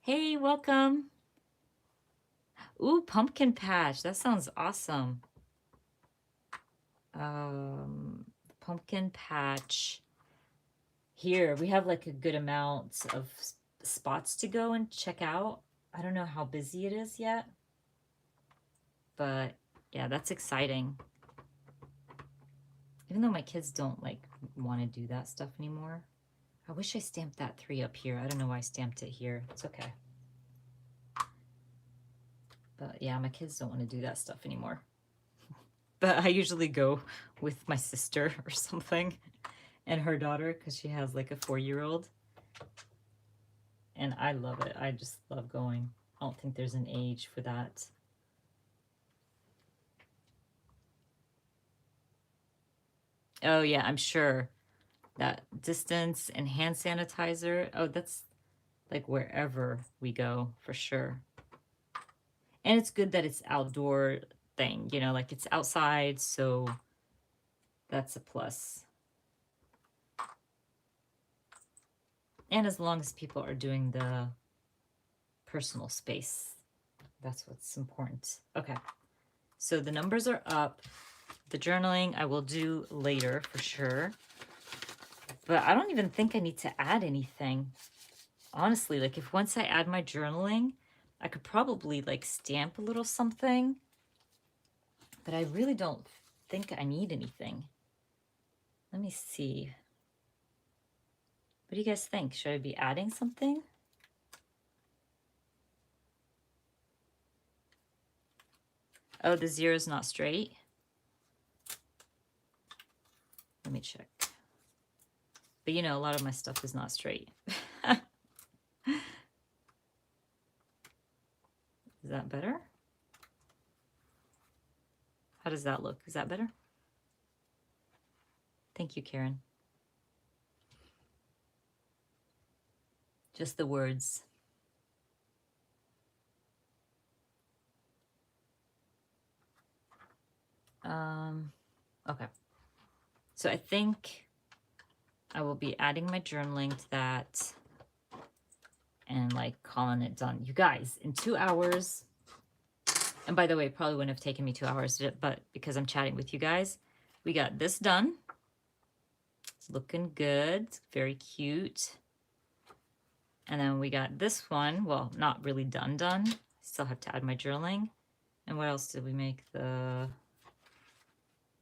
Hey, welcome. Ooh, pumpkin patch. That sounds awesome. Pumpkin patch. Here, we have like a good amount of spots to go and check out. I don't know how busy it is yet, but yeah, that's exciting. Even though my kids don't like want to do that stuff anymore. I wish I stamped that 3 up here. I don't know why I stamped it here. It's okay. But yeah, my kids don't want to do that stuff anymore. But I usually go with my sister or something and her daughter because she has like a 4-year-old. And I love it. I just love going. I don't think there's an age for that. Oh yeah, I'm sure. That distance and hand sanitizer. Oh, that's like wherever we go for sure. And it's good that it's outdoor thing, you know, like it's outside, so that's a plus. And as long as people are doing the personal space, that's what's important. Okay, so the numbers are up. The journaling I will do later for sure. But I don't even think I need to add anything. Honestly, like if once I add my journaling, I could probably like stamp a little something. But I really don't think I need anything. Let me see. What do you guys think? Should I be adding something? Oh, the 0 is not straight. Let me check. But you know, a lot of my stuff is not straight. Is that better? How does that look? Is that better? Thank you, Karen. Just the words. Okay. So I think I will be adding my journaling to that and like calling it done. You guys, in 2 hours, and by the way, it probably wouldn't have taken me 2 hours, but because I'm chatting with you guys, we got this done. It's looking good. It's very cute. And then we got this one. Well, not really done. Still have to add my journaling. And what else did we make?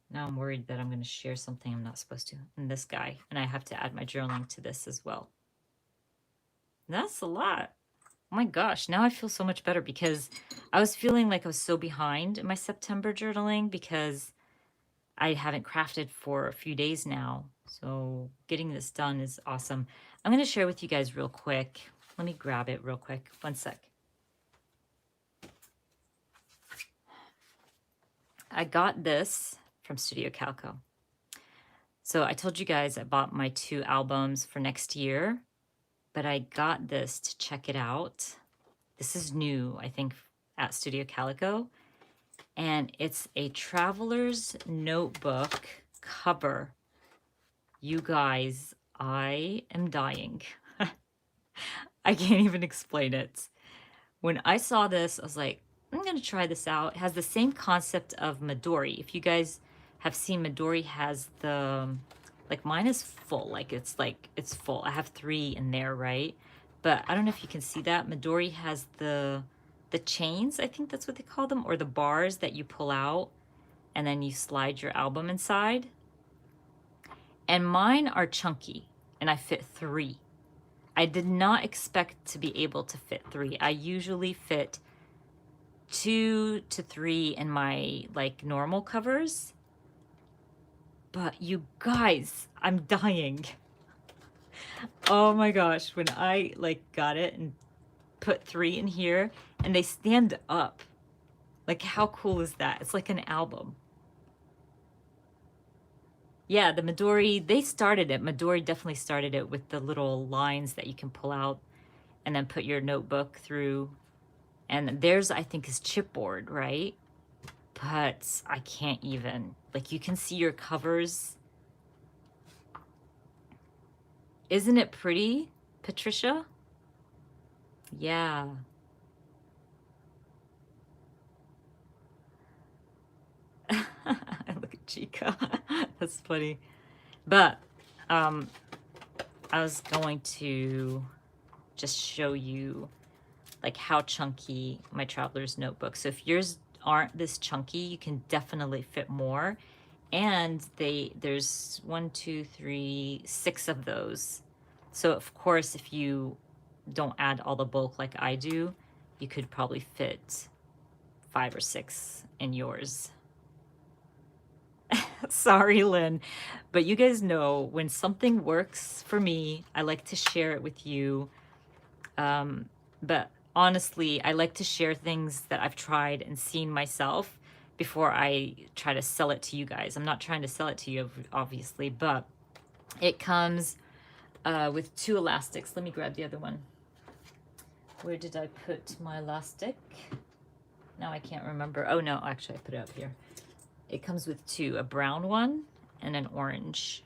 Now I'm worried that I'm going to share something I'm not supposed to. And this guy. And I have to add my journaling to this as well. That's a lot. Oh my gosh, now I feel so much better because I was feeling like I was so behind in my September journaling because I haven't crafted for a few days now. So getting this done is awesome. I'm going to share with you guys real quick. Let me grab it real quick. One sec. I got this from Studio Calco. So I told you guys I bought my 2 albums for next year, but I got this to check it out. This is new, I think, at Studio Calico. And it's a traveler's notebook cover. You guys, I am dying. I can't even explain it. When I saw this, I was like, I'm going to try this out. It has the same concept of Midori. If you guys have seen, Midori has the, like mine is full. Like it's full. I have 3 in there, right? But I don't know if you can see that. Midori has the chains, I think that's what they call them, or the bars that you pull out and then you slide your album inside. And mine are chunky and I fit 3. I did not expect to be able to fit 3. I usually fit 2 to 3 in my like normal covers. But you guys, I'm dying. Oh my gosh, when I like got it and put 3 in here and they stand up. Like how cool is that? It's like an album. Yeah, the Midori, they started it. Midori definitely started it with the little lines that you can pull out and then put your notebook through. And theirs, I think, is chipboard, right? But I can't even. Like, you can see your covers. Isn't it pretty, Patricia? Yeah. Look at Chica. That's funny. But um, I was going to just show you like how chunky my traveler's notebook. So if yours aren't this chunky, you can definitely fit more. And there's 6 of those. So of course, if you don't add all the bulk like I do, you could probably fit 5 or 6 in yours. Sorry, Lynn, but you guys know when something works for me, I like to share it with you. But honestly, I like to share things that I've tried and seen myself before I try to sell it to you guys. I'm not trying to sell it to you, obviously, but it comes with 2 elastics. Let me grab the other one. Where did I put my elastic? Now I can't remember. Oh no, actually I put it up here. It comes with 2, a brown one and an orange.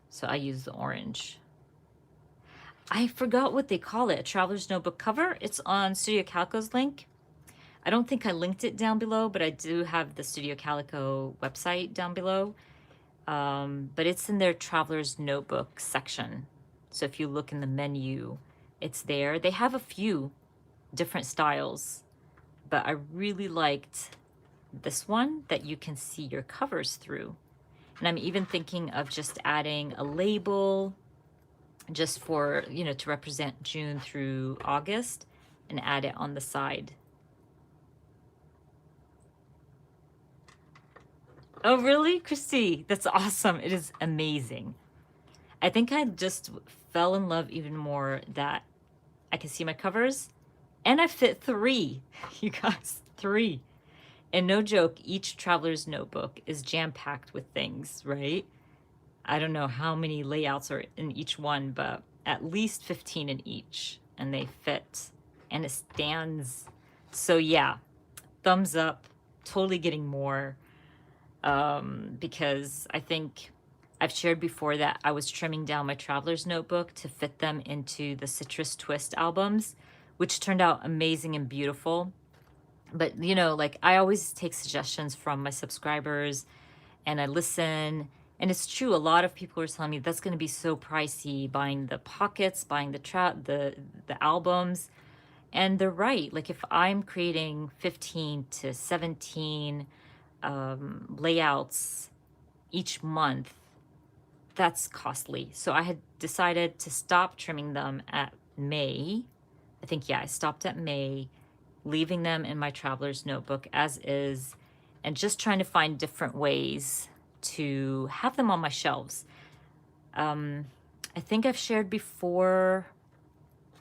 So I use the orange. I forgot what they call it, a traveler's notebook cover. It's on Studio Calico's link. I don't think I linked it down below, but I do have the Studio Calico website down below. But it's in their traveler's notebook section. So if you look in the menu, it's there. They have a few different styles, but I really liked this one that you can see your covers through. And I'm even thinking of just adding a label just for, you know, to represent June through August and add it on the side. Oh, really, Christy? That's awesome. It is amazing. I think I just fell in love even more that I can see my covers and I fit 3. You guys, 3. And no joke, each traveler's notebook is jam-packed with things, right? I don't know how many layouts are in each one, but at least 15 in each, and they fit, and it stands. So yeah, thumbs up, totally getting more, because I think I've shared before that I was trimming down my traveler's notebook to fit them into the Citrus Twist albums, which turned out amazing and beautiful. But you know, like I always take suggestions from my subscribers and I listen. And it's true, a lot of people are telling me that's going to be so pricey, buying the pockets, buying the albums. And they're right. Like if I'm creating 15 to 17 layouts each month, that's costly. So I had decided to stop trimming them at May. I think, yeah, I stopped at May, leaving them in my traveler's notebook as is, and just trying to find different ways to have them on my shelves. I think I've shared before,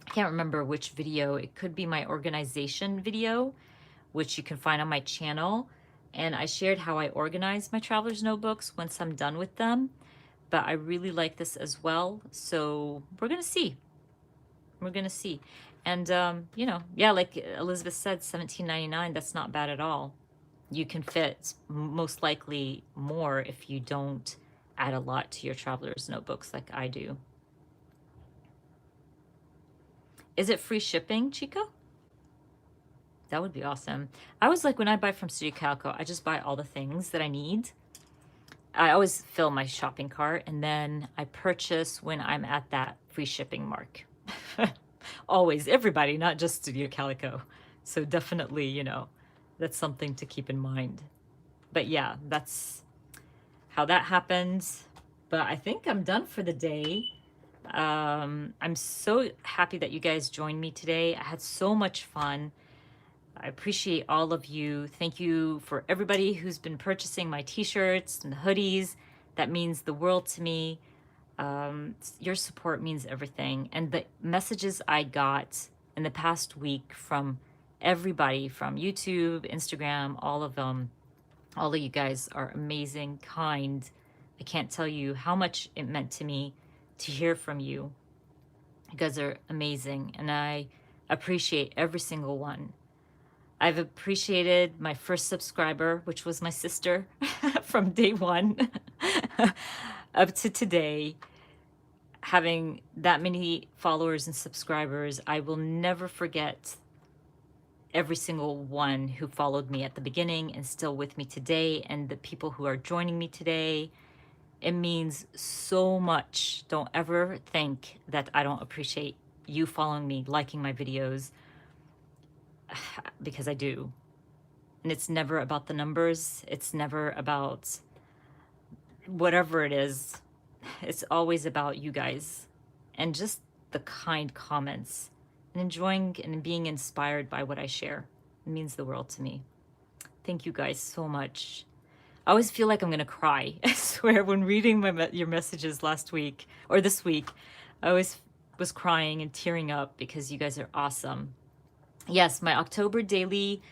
I can't remember which video, it could be my organization video, which you can find on my channel. And I shared how I organize my traveler's notebooks once I'm done with them. But I really like this as well. So we're gonna see. We're gonna see. And you know, yeah, like Elizabeth said, $17.99, that's not bad at all. You can fit most likely more if you don't add a lot to your traveler's notebooks like I do. Is it free shipping, Chico? That would be awesome. I always like when I buy from Studio Calico, I just buy all the things that I need. I always fill my shopping cart and then I purchase when I'm at that free shipping mark. Always, everybody, not just Studio Calico. So definitely, you know, that's something to keep in mind. But yeah, that's how that happens. But I think I'm done for the day. I'm so happy that you guys joined me today. I had so much fun. I appreciate all of you. Thank you for everybody who's been purchasing my t-shirts and the hoodies. That means the world to me. Your support means everything. And the messages I got in the past week from everybody, from YouTube, Instagram, all of them, all of you guys are amazing, kind. I can't tell you how much it meant to me to hear from you. You guys are amazing, and I appreciate every single one. I've appreciated my first subscriber, which was my sister from day one up to today. having that many followers and subscribers, I will never forget every single one who followed me at the beginning and still with me today, and the people who are joining me today. It means so much. Don't ever think that I don't appreciate you following me, liking my videos, because I do. And it's never about the numbers. It's never about whatever it is. It's always about you guys and just the kind comments and enjoying and being inspired by what I share. It means the world to me. Thank you guys so much. I always feel like I'm gonna cry. I swear, when reading your messages last week or this week, I always was crying and tearing up because you guys are awesome. Yes, my October daily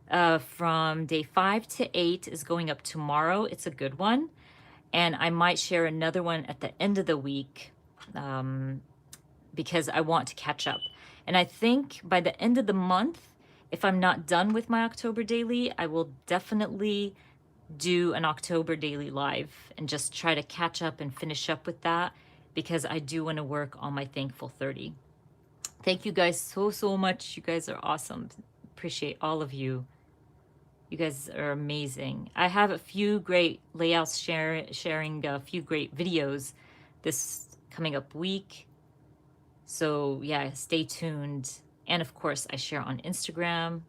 from day 5 to 8 is going up tomorrow. It's a good one. And I might share another one at the end of the week because I want to catch up. And I think by the end of the month, if I'm not done with my October daily, I will definitely do an October daily live and just try to catch up and finish up with that, because I do want to work on my Thankful 30. Thank you guys so much. You guys are awesome. Appreciate all of you. You guys are amazing. I have a few great layouts sharing a few great videos this coming up week. So yeah, stay tuned. And of course, I share on Instagram.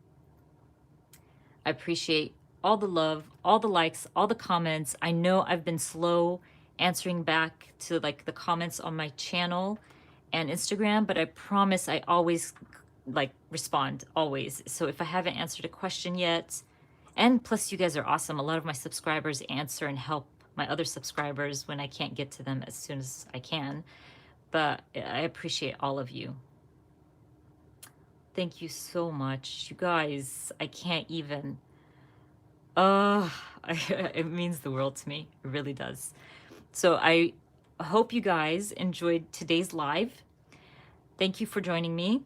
I appreciate all the love, all the likes, all the comments. I know I've been slow answering back to like the comments on my channel and Instagram, but I promise I always like respond, always. So if I haven't answered a question yet, and plus you guys are awesome. A lot of my subscribers answer and help my other subscribers when I can't get to them as soon as I can. But I appreciate all of you. Thank you so much. You guys, I can't even. It means the world to me. It really does. So I hope you guys enjoyed today's live. Thank you for joining me.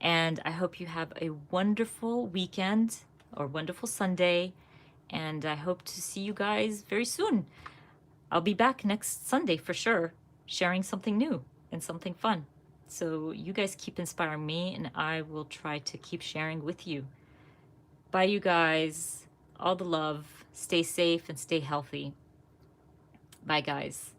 And I hope you have a wonderful weekend or wonderful Sunday. And I hope to see you guys very soon. I'll be back next Sunday for sure, sharing something new and something fun. So you guys keep inspiring me, and I will try to keep sharing with you. Bye, you guys. All the love. Stay safe and stay healthy. Bye, guys.